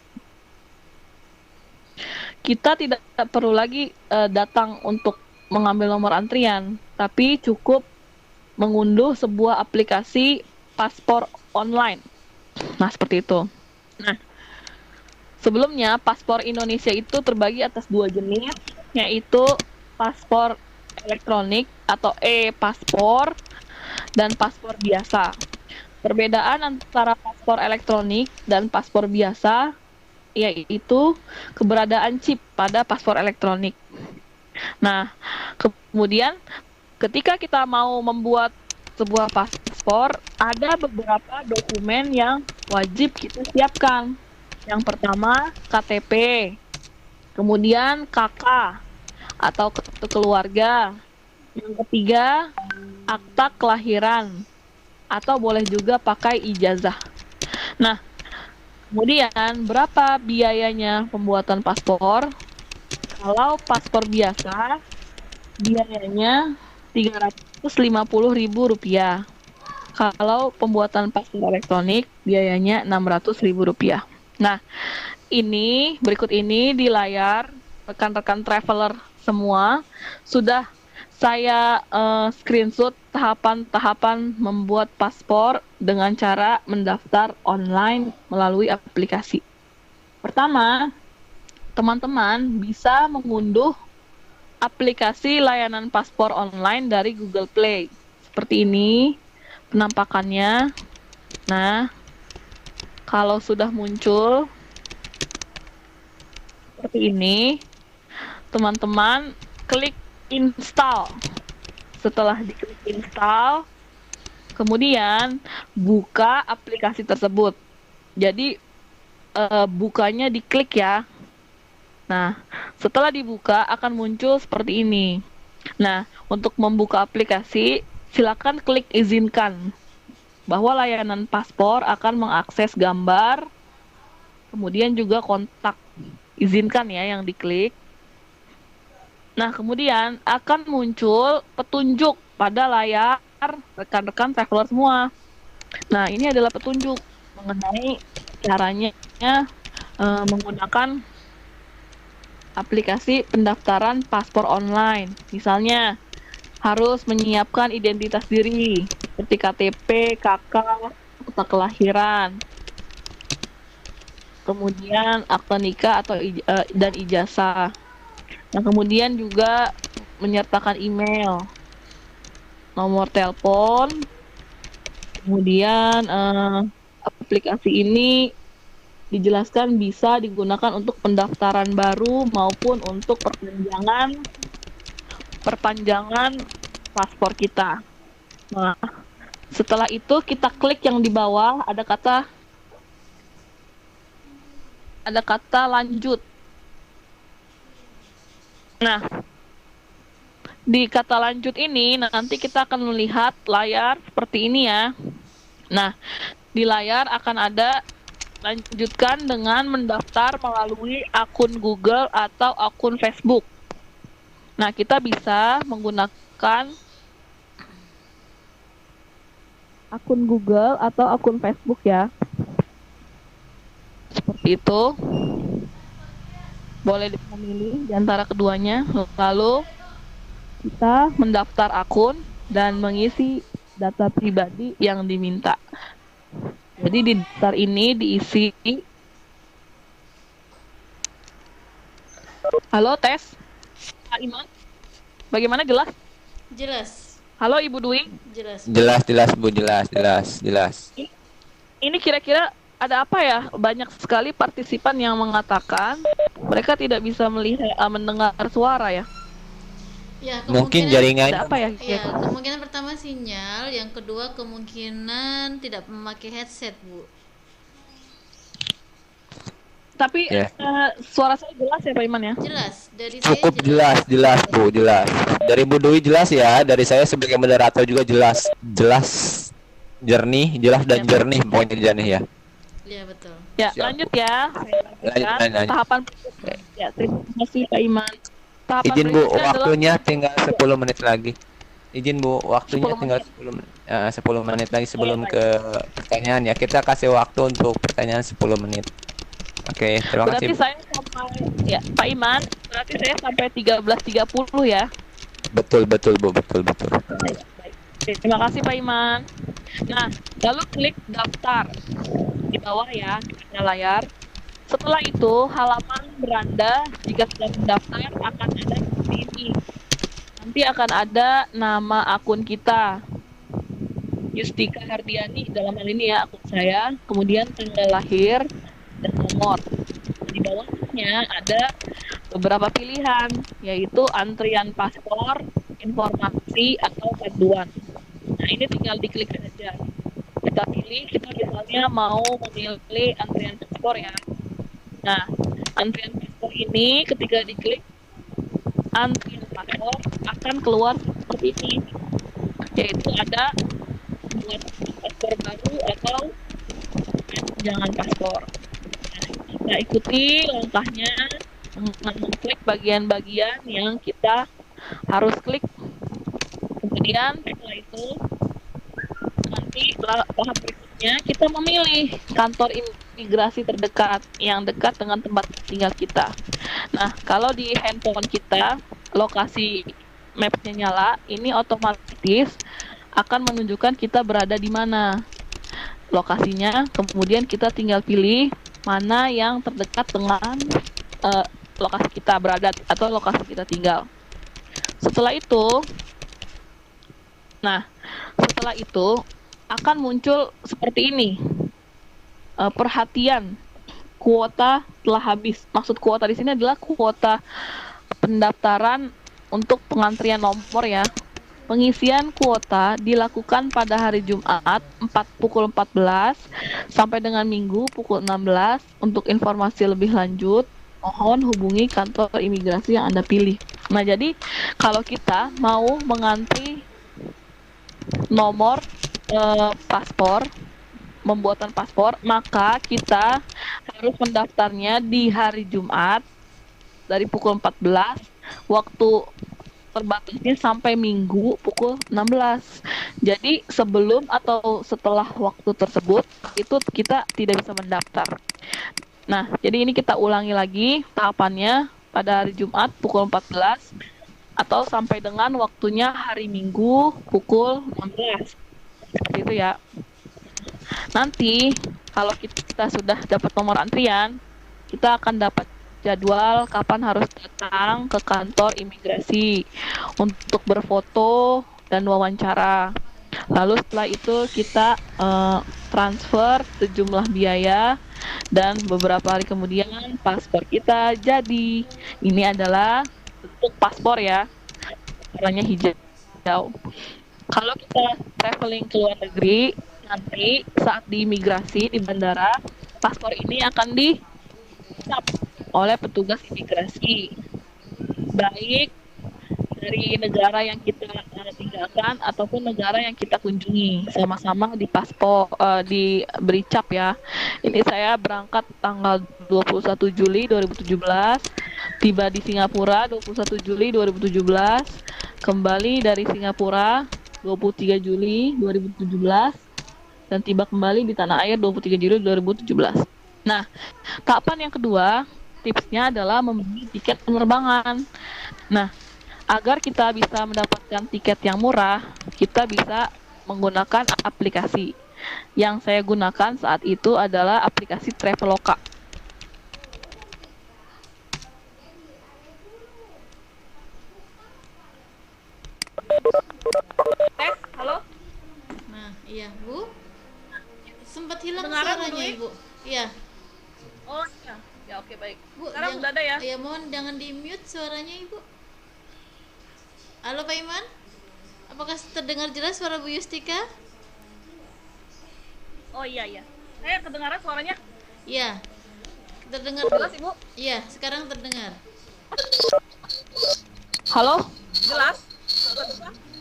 kita tidak perlu lagi datang untuk mengambil nomor antrian, tapi cukup mengunduh sebuah aplikasi paspor online. Nah, seperti itu. Nah, sebelumnya, paspor Indonesia itu terbagi atas 2 jenis, yaitu paspor elektronik atau e-paspor dan paspor biasa. Perbedaan antara paspor elektronik dan paspor biasa yaitu keberadaan chip pada paspor elektronik. Nah, kemudian ketika kita mau membuat sebuah paspor, ada beberapa dokumen yang wajib kita siapkan. Yang pertama, KTP, kemudian KK atau kartu keluarga. Yang ketiga, akta kelahiran atau boleh juga pakai ijazah. Nah, kemudian berapa biayanya pembuatan paspor? Kalau paspor biasa, biayanya Rp350.000. Kalau pembuatan paspor elektronik, biayanya Rp600.000. Nah, berikut ini di layar rekan-rekan traveler semua sudah saya screenshot tahapan-tahapan membuat paspor dengan cara mendaftar online melalui aplikasi. Pertama, teman-teman bisa mengunduh aplikasi layanan paspor online dari Google Play. Seperti ini penampakannya. Nah, kalau sudah muncul seperti ini, teman-teman klik install. Setelah diklik install, kemudian buka aplikasi tersebut. Jadi bukanya diklik ya. Nah, setelah dibuka akan muncul seperti ini. Nah, untuk membuka aplikasi, silakan klik izinkan bahwa layanan paspor akan mengakses gambar, kemudian juga kontak. Izinkan ya yang diklik. Nah, kemudian akan muncul petunjuk pada layar rekan-rekan traveler semua. Nah, ini adalah petunjuk mengenai caranya menggunakan aplikasi pendaftaran paspor online. Misalnya, harus menyiapkan identitas diri seperti KTP, KK, akta kelahiran, kemudian akta nikah atau dan ijazah. Nah, kemudian juga menyertakan email, nomor telepon, kemudian aplikasi ini dijelaskan bisa digunakan untuk pendaftaran baru maupun untuk perpanjangan paspor kita. Nah, setelah itu kita klik yang di bawah ada kata lanjut. Nah, di kata lanjut ini nanti kita akan melihat layar seperti ini ya. Nah, di layar akan ada lanjutkan dengan mendaftar melalui akun Google atau akun Facebook. Nah, kita bisa menggunakan akun Google atau akun Facebook ya. Seperti itu. Boleh memilih di antara keduanya. Lalu kita mendaftar akun dan mengisi data pribadi yang diminta. Jadi di daftar ini diisi. Halo, tes. Pak Iman. Bagaimana, jelas? Jelas. Halo Ibu Dwi. Jelas. Jelas Bu, jelas. Ini kira-kira ada apa ya? Banyak sekali partisipan yang mengatakan mereka tidak bisa mendengar suara ya. Ya, Mungkin kemungkinan jaringan. Ada apa ya? Ya, kemungkinan pertama sinyal, yang kedua kemungkinan tidak memakai headset, Bu. Tapi Ya. suara saya jelas ya Pak Iman ya? Jelas. Dari saya Cukup jelas Bu, jelas. Dari Bu Dwi jelas ya, dari saya sebagai moderator juga jelas jernih, jelas dan jernih, pokoknya jernih ya. Iya, betul. Ya, Siap, lanjut ya. Lanjut. Tahapan ya, terima kasih Pak Iman. Tahapan Izin Bu, berikutnya adalah waktunya tinggal 10 menit lagi. Izin Bu, waktunya 10 tinggal menit. 10 menit lagi sebelum Baik. ke pertanyaan ya. Kita kasih waktu untuk pertanyaan 10 menit. Oke, terima Berarti kasih. saya sampai ya Pak Iman, berarti saya sampai 13.30 ya. Betul Bu, betul. Baik. Terima kasih Pak Iman. Nah, lalu klik daftar di bawah ya, ada layar. Setelah itu, halaman beranda jika sudah mendaftar akan ada seperti ini. Nanti akan ada nama akun kita. Yustika Hardiani dalam hal ini ya akun saya, kemudian tanggal lahir dan nomor. Di bawahnya ada beberapa pilihan, yaitu antrian paspor, informasi, atau panduan. Nah, ini tinggal diklik saja. Kita pilih, kita misalnya mau memilih antrian paspor ya. Nah, antrian paspor ini ketika diklik antrian paspor akan keluar seperti ini, yaitu ada buat paspor baru atau jangan paspor. Nah, kita ikuti langkahnya dengan mengklik bagian-bagian yang kita harus klik. Kemudian setelah itu nanti tahap berikutnya kita memilih kantor imigrasi terdekat yang dekat dengan tempat tinggal kita. Nah, kalau di handphone kita lokasi mapsnya nyala, ini otomatis akan menunjukkan kita berada di mana lokasinya. Kemudian kita tinggal pilih mana yang terdekat dengan lokasi kita berada atau lokasi kita tinggal. Setelah itu akan muncul seperti ini. Perhatian, kuota telah habis. Maksud kuota di sini adalah kuota pendaftaran untuk pengantrian nomor ya. Pengisian kuota dilakukan pada hari Jumat pukul 14 sampai dengan Minggu pukul 16. Untuk informasi lebih lanjut, mohon hubungi kantor imigrasi yang Anda pilih. Nah, jadi kalau kita mau mengantri nomor paspor, pembuatan paspor, maka kita harus mendaftarnya di hari Jumat dari pukul 14, waktu terbatasnya sampai Minggu pukul 16. Jadi sebelum atau setelah waktu tersebut itu kita tidak bisa mendaftar. Nah, jadi ini kita ulangi lagi tahapannya pada hari Jumat pukul 14 atau sampai dengan waktunya hari Minggu pukul 16. Seperti itu ya. Nanti kalau kita sudah dapat nomor antrian, kita akan dapat jadwal kapan harus datang ke kantor imigrasi untuk berfoto dan wawancara. Lalu setelah itu kita transfer sejumlah biaya Dan beberapa hari kemudian paspor kita jadi. Ini adalah bentuk paspor ya, warnanya hijau. Kalau kita traveling ke luar negeri, nanti saat di imigrasi di bandara, paspor ini akan dicap oleh petugas imigrasi. Baik dari negara yang kita tinggalkan ataupun negara yang kita kunjungi, sama-sama di paspor diberi cap ya. Ini saya berangkat tanggal 21 Juli 2017, tiba di Singapura 21 Juli 2017, kembali dari Singapura 23 Juli 2017, dan tiba kembali di tanah air 23 Juli 2017. Nah, tahapan yang kedua, tipsnya adalah membeli tiket penerbangan. Nah, agar kita bisa mendapatkan tiket yang murah, kita bisa menggunakan aplikasi. Yang saya gunakan saat itu adalah aplikasi Traveloka. Halo? Nah, iya, Bu. Sempat hilang Kedengaran, suaranya, Bu? Ibu. Iya. Oh iya, ya oke baik. Bu, Sekarang udah ada ya? Ya, mohon jangan di-mute suaranya, Ibu. Halo, Pak Iman. Apakah terdengar jelas suara Bu Yustika? Oh iya. Saya kedengaran suaranya? Iya. Terdengar, Bu. Jelas, Ibu? Iya, sekarang terdengar. Halo? Jelas?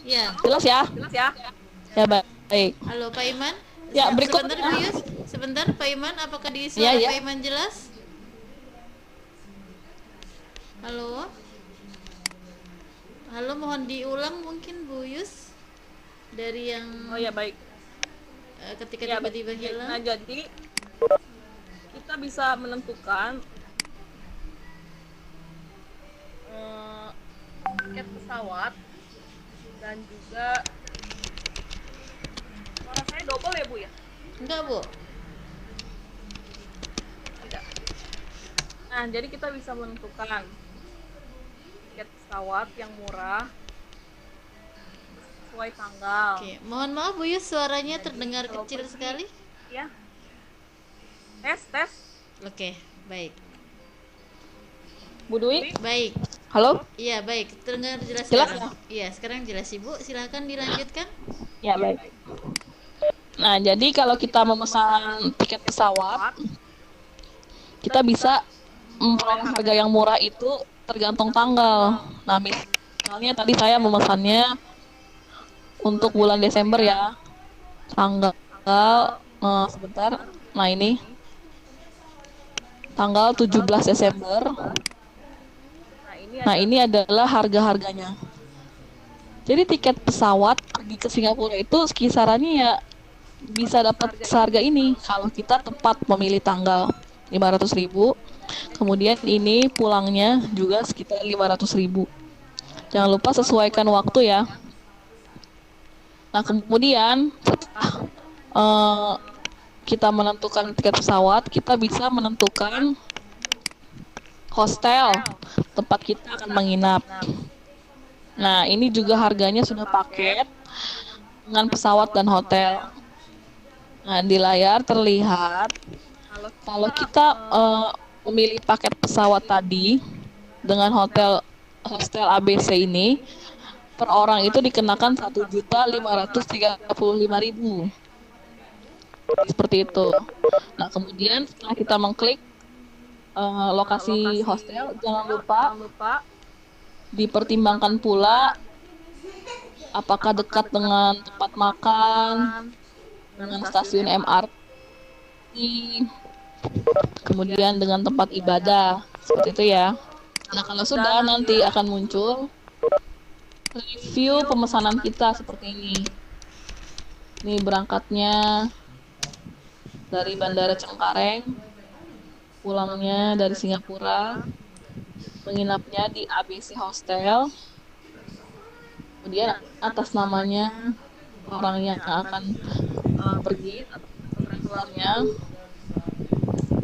Iya. Jelas ya? Jelas ya? Ya baik. Halo, Pak Iman. Ya, berikutnya. Sebentar, Bu Yus. Sebentar, Pak Iman. Apakah di suara Ya. Pak Iman jelas? Halo? Halo, mohon diulang mungkin Bu Yus. Dari yang Oh ya baik. ketika Ya, tiba-tiba baik. hilang. Nah jadi kita bisa menentukan tiket pesawat dan juga suara saya double ya Bu ya? Enggak, Bu. Tidak. Nah jadi kita bisa menentukan tiket pesawat yang murah sesuai tanggal. Oke, mohon maaf Bu Yus, suaranya terdengar kecil sekali. Ya. Tes. Oke, baik. Bu Dwi. Baik. Halo? Iya, baik. Terdengar jelas Jelas sekarang. Iya, sekarang jelas Ibu. Silakan dilanjutkan. Ya baik. Nah jadi kalau kita memesan tiket pesawat, kita bisa memperoleh harga yang murah itu tergantung tanggal. Nah misalnya tadi saya memesannya untuk bulan Desember ya, tanggal sebentar. Nah ini tanggal 17 Desember. Nah ini adalah harga-harganya. Jadi tiket pesawat pergi ke Singapura itu kisarannya ya bisa dapat seharga ini kalau kita tepat memilih tanggal 500.000. Kemudian ini pulangnya juga sekitar 500.000. Jangan lupa sesuaikan waktu ya. Nah kemudian setelah kita menentukan tiket pesawat, kita bisa menentukan hostel tempat kita akan menginap. Nah ini juga harganya sudah paket dengan pesawat dan hotel. Nah di layar terlihat kalau kita memilih paket pesawat tadi dengan hostel ABC ini, per orang itu dikenakan 1.535.000. Seperti itu. Nah kemudian setelah kita mengklik lokasi hostel, jangan lupa dipertimbangkan pula apakah dekat dengan tempat makan, dengan stasiun MRT, kemudian dengan tempat ibadah, seperti itu ya. Nah kalau sudah nanti akan muncul review pemesanan kita seperti ini. Ini berangkatnya dari Bandara Cengkareng, pulangnya dari Singapura, menginapnya di ABC Hostel, kemudian atas namanya orang yang akan pergi atau travelernya,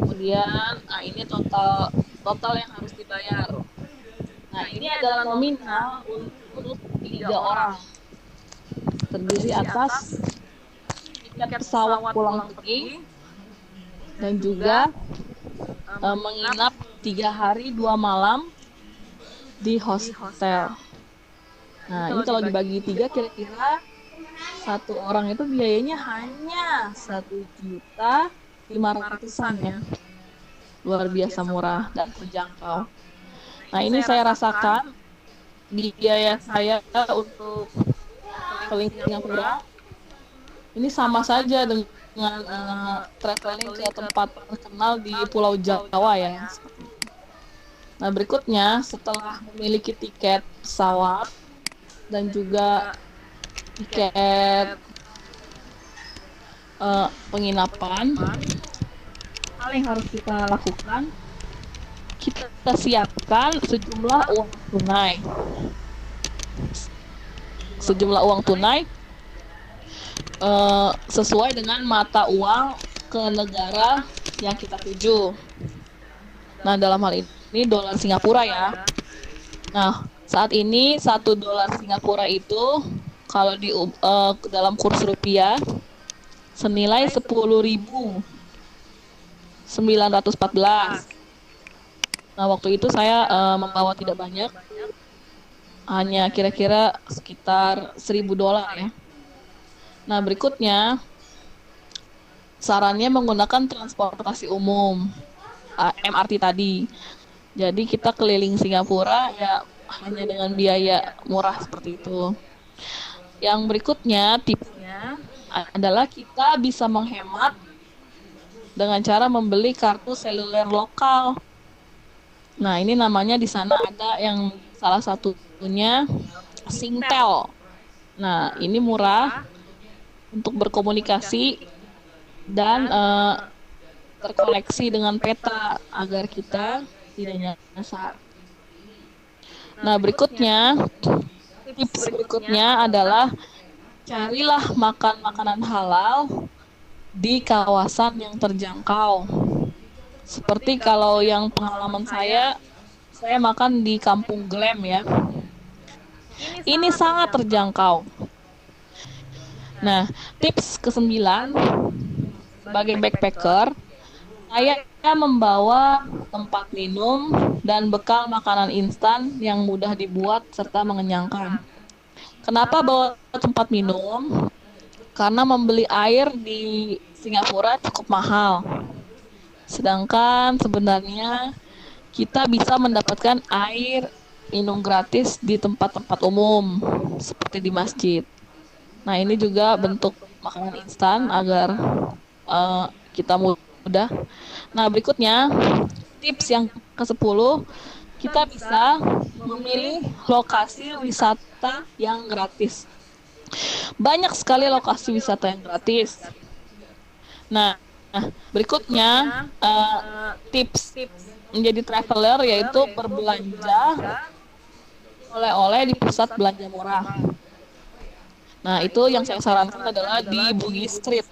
kemudian ini total yang harus dibayar. Nah ini adalah nominal untuk 3 orang, terdiri atas tiket pesawat pulang pergi, dan juga menginap 3 hari 2 malam di hostel. Nah, ini kalau dibagi 3 kira-kira satu orang itu biayanya hanya 1.500.000 ya. Luar biasa murah dan terjangkau. Nah, ini saya rasakan biaya saya untuk traveling ke Singapura ini sama saja dengan traveling ke tempat terkenal di Pulau Jawa ya. Nah, berikutnya setelah memiliki tiket pesawat dan juga tiket penginapan, hal yang harus kita lakukan, kita siapkan sejumlah uang tunai sesuai dengan mata uang ke negara yang kita tuju. Nah, dalam hal ini dolar Singapura ya. Nah, saat ini $1 Singapura itu kalau di dalam kurs rupiah senilai 10.914. Nah, waktu itu saya membawa tidak banyak, hanya kira-kira sekitar $1.000 ya. Nah, berikutnya sarannya menggunakan transportasi umum, MRT tadi. Jadi kita keliling Singapura ya hanya dengan biaya murah seperti itu. Yang berikutnya tipsnya adalah kita bisa menghemat dengan cara membeli kartu seluler lokal. Nah, ini namanya di sana ada yang salah satunya Singtel. Nah, ini murah untuk berkomunikasi dan terkoneksi dengan peta agar kita tidak nyasar. Nah, tips berikutnya adalah carilah makan makanan halal di kawasan yang terjangkau. Seperti kalau yang pengalaman saya makan di Kampung Glam ya. Ini sangat terjangkau. Nah, tips ke-9, sebagai backpacker, saya membawa tempat minum dan bekal makanan instan yang mudah dibuat serta mengenyangkan. Kenapa bawa tempat minum? Karena membeli air di Singapura cukup mahal. Sedangkan sebenarnya kita bisa mendapatkan air minum gratis di tempat-tempat umum, seperti di masjid. Nah, ini juga bentuk makanan instan agar kita mudah. Nah, berikutnya tips yang ke-10, kita bisa memilih lokasi wisata yang gratis. Banyak sekali lokasi wisata yang gratis. Nah, berikutnya tips menjadi traveler yaitu berbelanja oleh-oleh di pusat belanja murah. Nah, itu yang saya sarankan adalah di Bugis Street.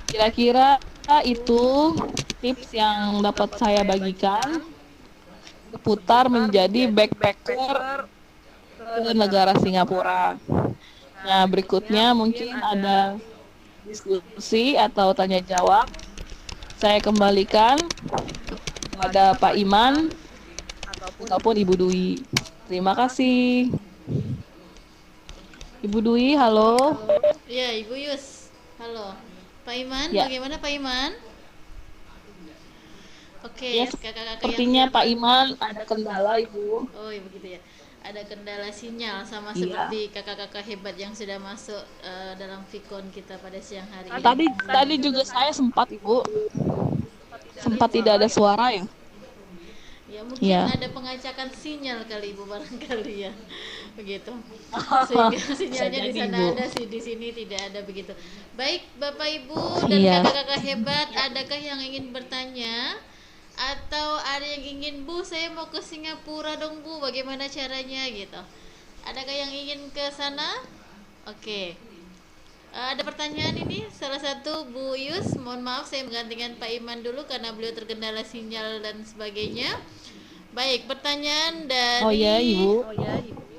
Kira-kira itu tips yang dapat saya bagikan seputar menjadi backpacker ke negara Singapura. Nah, berikutnya mungkin ada diskusi atau tanya jawab. Saya kembalikan kepada Pak Iman ataupun Ibu Dwi. Terima kasih. Ibu Dwi, halo. Ya, Ibu Yus. Halo. Pak Iman, Ya. bagaimana Pak Iman? Oke, Ya, kakak-kakak sepertinya yang Pak Iman ada kendala, Ibu. Oh, iya begitu ya. Ada kendala sinyal sama Iya. seperti kakak-kakak hebat yang sudah masuk dalam Vicon kita pada siang hari ini. Tadi juga saya sempat, Ibu. Sempat tidak ada suara ya? Ya mungkin Iya. ada pengacakan sinyal kali Ibu barangkali ya. Begitu. Sehingga sinyalnya di jadi, sana Ibu. ada sih di sini tidak ada begitu. Baik, Bapak Ibu dan Iya. kakak-kakak hebat, adakah yang ingin bertanya? Atau ada yang ingin, Bu, saya mau ke Singapura dong, Bu. Bagaimana caranya gitu? Adakah yang ingin ke sana? Oke. Ada pertanyaan ini, salah satu Bu Yus, mohon maaf saya menggantikan Pak Iman dulu karena beliau terkendala sinyal dan sebagainya. Baik, pertanyaan dari Oh ya, Ibu.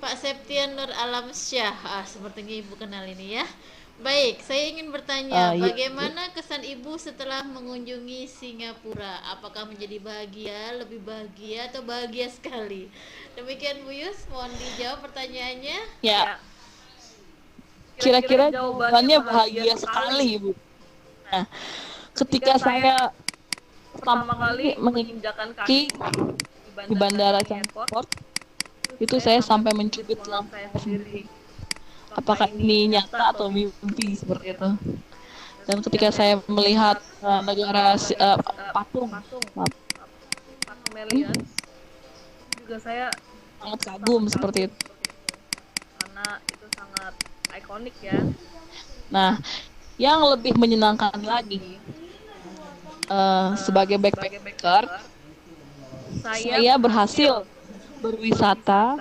Pak Septian Nur Alamsyah. Sepertinya Ibu kenal ini ya. Baik, saya ingin bertanya, Iya. bagaimana kesan Ibu setelah mengunjungi Singapura? Apakah menjadi bahagia, lebih bahagia, atau bahagia sekali? Demikian Bu Yus, mohon dijawab pertanyaannya. Ya, kira-kira jawabannya bahagia sekali, Ibu. Nah, ketika saya pertama kali menginjakkan kaki di Bandara Changi Airport, itu saya sampai mencubit tulang saya sendiri. Apakah ini nyata atau mimpi seperti itu? Dan ketika saya melihat negara patung Melian, juga saya sangat kagum seperti itu. Karena itu sangat ikonik ya. Nah, yang lebih menyenangkan lagi, sebagai backpacker, saya berhasil berwisata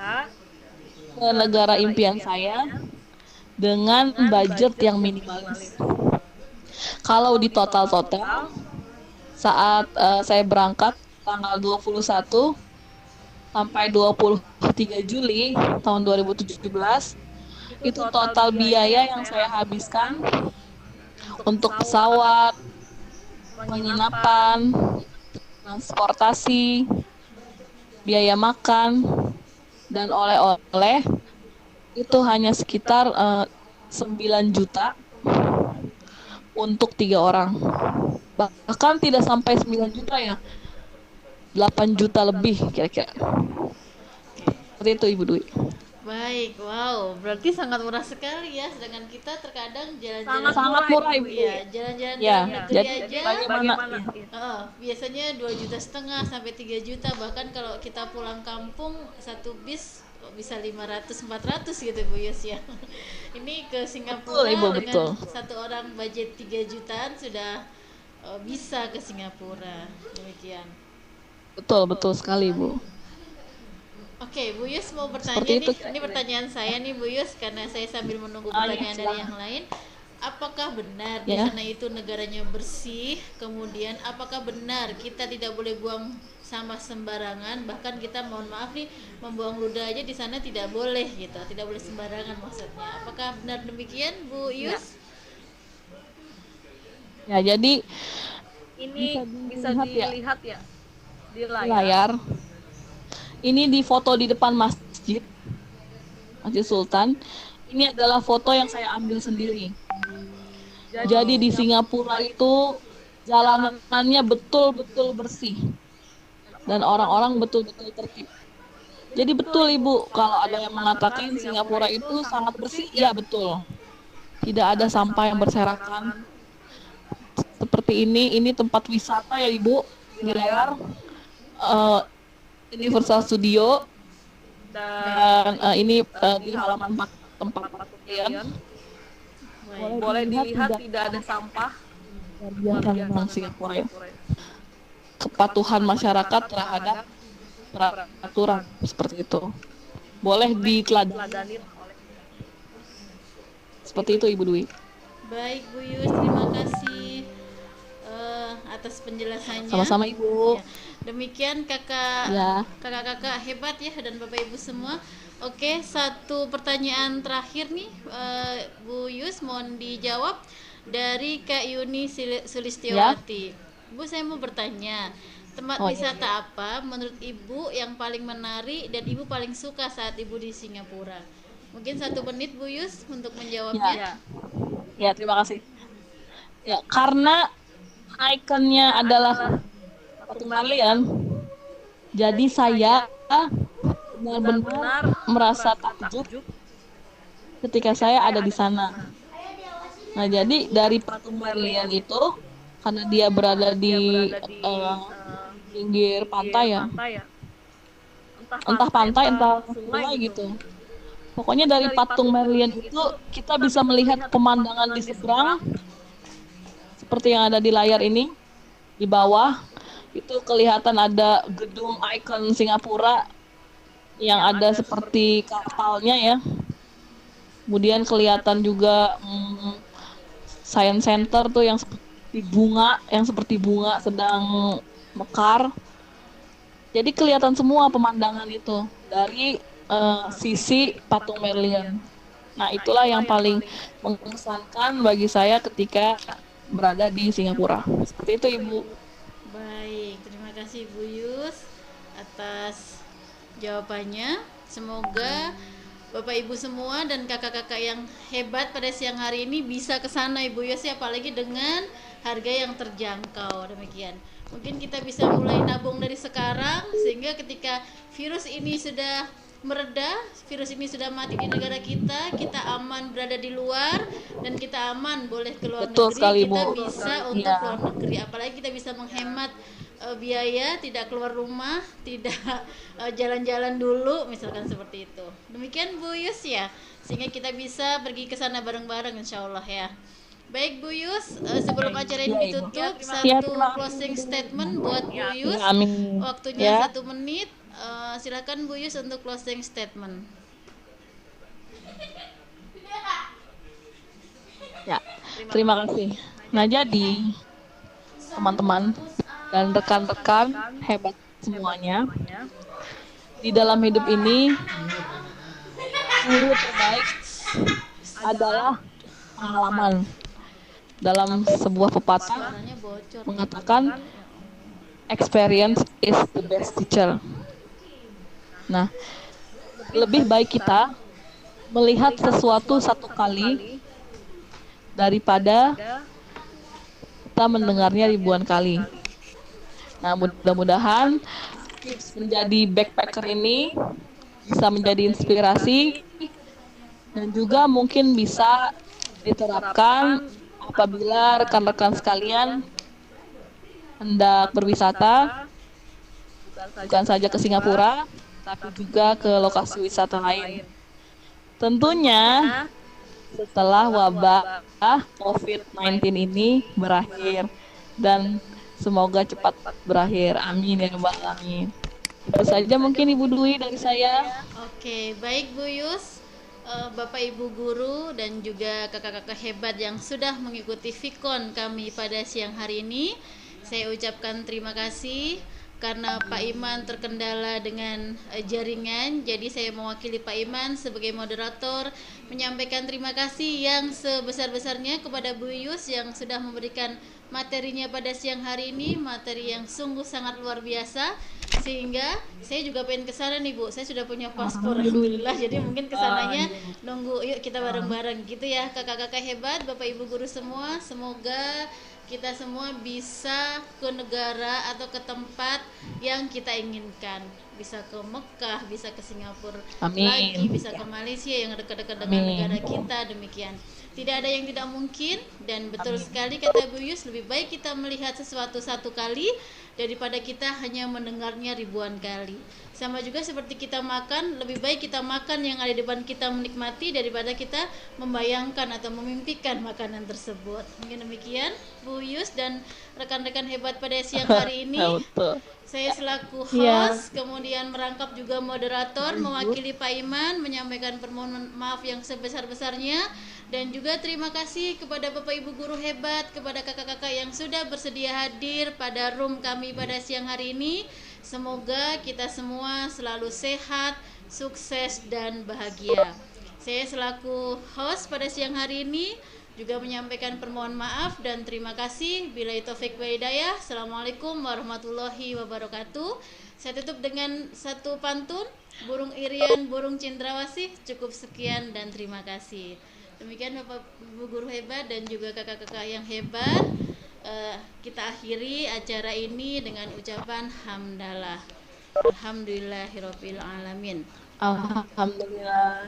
ke negara impian saya dengan budget yang minimalis. Kalau di total saat saya berangkat tanggal 21 sampai 23 Juli tahun 2017, itu total biaya yang saya habiskan untuk pesawat, penginapan, transportasi, biaya makan, dan oleh-oleh itu hanya sekitar 9 juta untuk 3 orang. Bahkan tidak sampai 9 juta ya, 8 juta lebih kira-kira. Seperti itu Ibu Dwi. Baik, wow, berarti sangat murah sekali ya. Sedangkan kita terkadang jalan-jalan Sangat murah Ibu. ya, jalan-jalan Ya, dalam negeri jadi aja. bagaimana? Biasanya 2,5 juta sampai 3 juta. Bahkan kalau kita pulang kampung satu bis bisa 500-400 gitu Bu Yus ya. Ini ke Singapura Betul, Ibu, dengan betul. satu orang budget 3 jutaan sudah bisa ke Singapura. Demikian. Betul sekali Ibu. Oke, Bu Yus mau bertanya Seperti itu, nih. Ini pertanyaan saya nih Bu Yus, karena saya sambil menunggu ya, pertanyaan dari silakan. yang lain. Apakah benar di Ya. sana itu negaranya bersih? Kemudian apakah benar kita tidak boleh buang sampah sembarangan? Bahkan kita mohon maaf nih, membuang ludah aja di sana tidak boleh gitu. Tidak boleh sembarangan maksudnya. Apakah benar demikian Bu Yus? Ya, jadi Ini bisa dilihat ya di layar. Ini di foto di depan Masjid Sultan. Ini adalah foto yang saya ambil sendiri. Jadi di Singapura itu jalanannya betul-betul bersih dan orang-orang betul-betul tertib. Jadi betul Ibu, kalau ada yang mengatakan Singapura itu sangat bersih, ya betul. Tidak ada sampah yang berserakan. Seperti ini tempat wisata ya Ibu, di layar Universal Studio, dan ini di halaman tempat pakaian. Boleh dilihat tidak ada sampah. Luar biasa memang Singapura ya. Kepatuhan masyarakat terhadap peraturan seperti itu. Boleh diteladani. Seperti itu Ibu Dwi. Baik Bu Yus, terima kasih atas penjelasannya. Sama-sama Ibu. Ya. Demikian kakak-kakak hebat ya, dan Bapak Ibu semua. Oke, satu pertanyaan terakhir nih Bu Yus, mohon dijawab dari Kak Yuni Sulistiawati. Bu, saya mau bertanya, tempat wisata apa menurut Ibu yang paling menarik dan Ibu paling suka saat Ibu di Singapura? Mungkin 1 menit Bu Yus untuk menjawabnya. Ya, terima kasih. Ya, karena ikonnya adalah patung Merlion, jadi saya benar-benar merasa takjub ketika saya ada di sana. Nah, jadi dari patung Merlion itu, karena dia berada di pinggir pantai ya, entah pantai entah sungai gitu. Pokoknya dari patung Merlion itu kita bisa melihat pemandangan di seberang seperti yang ada di layar ini. Di bawah itu kelihatan ada gedung ikon Singapura yang ada seperti kapalnya ya. Kemudian kelihatan juga Science Center tuh yang seperti bunga sedang mekar. Jadi kelihatan semua pemandangan itu dari sisi patung Merlion. Nah, itulah yang paling mengesankan bagi saya ketika berada di Singapura. Seperti itu, Ibu. Baik, terima kasih Bu Yus atas jawabannya. Semoga Bapak Ibu semua dan kakak-kakak yang hebat pada siang hari ini bisa ke sana Ibu Yus ya, apalagi dengan harga yang terjangkau. Demikian. Mungkin kita bisa mulai nabung dari sekarang sehingga ketika virus ini sudah mereda, virus ini sudah mati di negara kita, kita aman berada di luar dan kita aman boleh keluar Betul negeri, sekali, kita Bu. bisa untuk Iya. keluar negeri. Apalagi kita bisa menghemat biaya, tidak keluar rumah, tidak jalan-jalan dulu, misalkan seperti itu. Demikian Bu Yus ya, sehingga kita bisa pergi ke sana bareng-bareng insya Allah ya. Baik Bu Yus, sebelum acara ini Iya, Ibu. ditutup, Ya, satu terima closing statement buat Bu Yus. Ya, amin. Waktunya Ya. 1 menit. Silakan Bu Yus untuk closing statement. Ya, terima kasih. Nah, jadi teman-teman dan rekan-rekan hebat semuanya, di dalam hidup ini guru terbaik adalah pengalaman. Dalam sebuah pepatah Suaranya bocor. mengatakan experience is the best teacher. Nah, lebih baik kita melihat sesuatu satu kali daripada kita mendengarnya ribuan kali. Nah, mudah-mudahan tips menjadi backpacker ini bisa menjadi inspirasi dan juga mungkin bisa diterapkan apabila rekan-rekan sekalian hendak berwisata, bukan saja ke Singapura, tapi juga ke lokasi wisata lain. Tentunya setelah wabah COVID-19 ini berakhir dan semoga cepat berakhir. Amin ya rabbal alamin. Itu saja mungkin Ibu Dwi dari saya. Oke, baik Bu Yus, Bapak Ibu guru dan juga kakak-kakak hebat yang sudah mengikuti Vikon kami pada siang hari ini. Saya ucapkan terima kasih karena Pak Iman terkendala dengan jaringan. Jadi saya mewakili Pak Iman sebagai moderator menyampaikan terima kasih yang sebesar-besarnya kepada Bu Yus yang sudah memberikan materinya pada siang hari ini, materi yang sungguh sangat luar biasa. Sehingga saya juga pengen ke sana nih Bu. Saya sudah punya paspor alhamdulillah. Jadi mungkin kesananya nunggu yuk kita bareng-bareng gitu ya kakak-kakak hebat, Bapak Ibu guru semua. Semoga kita semua bisa ke negara atau ke tempat yang kita inginkan. Bisa ke Mekah, bisa ke Singapura Amin. lagi, bisa ke Malaysia yang dekat-dekat dengan Amin. negara kita. Demikian. Tidak ada yang tidak mungkin dan betul sekali kata Bu Yus, lebih baik kita melihat sesuatu satu kali daripada kita hanya mendengarnya ribuan kali. Sama juga seperti kita makan, lebih baik kita makan yang ada di depan kita menikmati daripada kita membayangkan atau memimpikan makanan tersebut. Mungkin demikian Bu Yus dan rekan-rekan hebat pada siang hari ini. Betul. Saya selaku Iya. host, kemudian merangkap juga moderator, mewakili Pak Iman, menyampaikan permohonan maaf yang sebesar-besarnya. Dan juga terima kasih kepada Bapak Ibu guru hebat, kepada kakak-kakak yang sudah bersedia hadir pada room kami pada siang hari ini. Semoga kita semua selalu sehat, sukses, dan bahagia. Saya selaku host pada siang hari ini juga menyampaikan permohonan maaf dan terima kasih. Billahi taufik wa hidayah. Assalamualaikum warahmatullahi wabarakatuh. Saya tutup dengan satu pantun, burung irian, burung cendrawasih. Cukup sekian dan terima kasih. Demikian Bapak Ibu guru hebat dan juga kakak-kakak yang hebat. Kita akhiri acara ini dengan ucapan hamdalah. Alhamdulillahirabbil alamin. Alhamdulillah.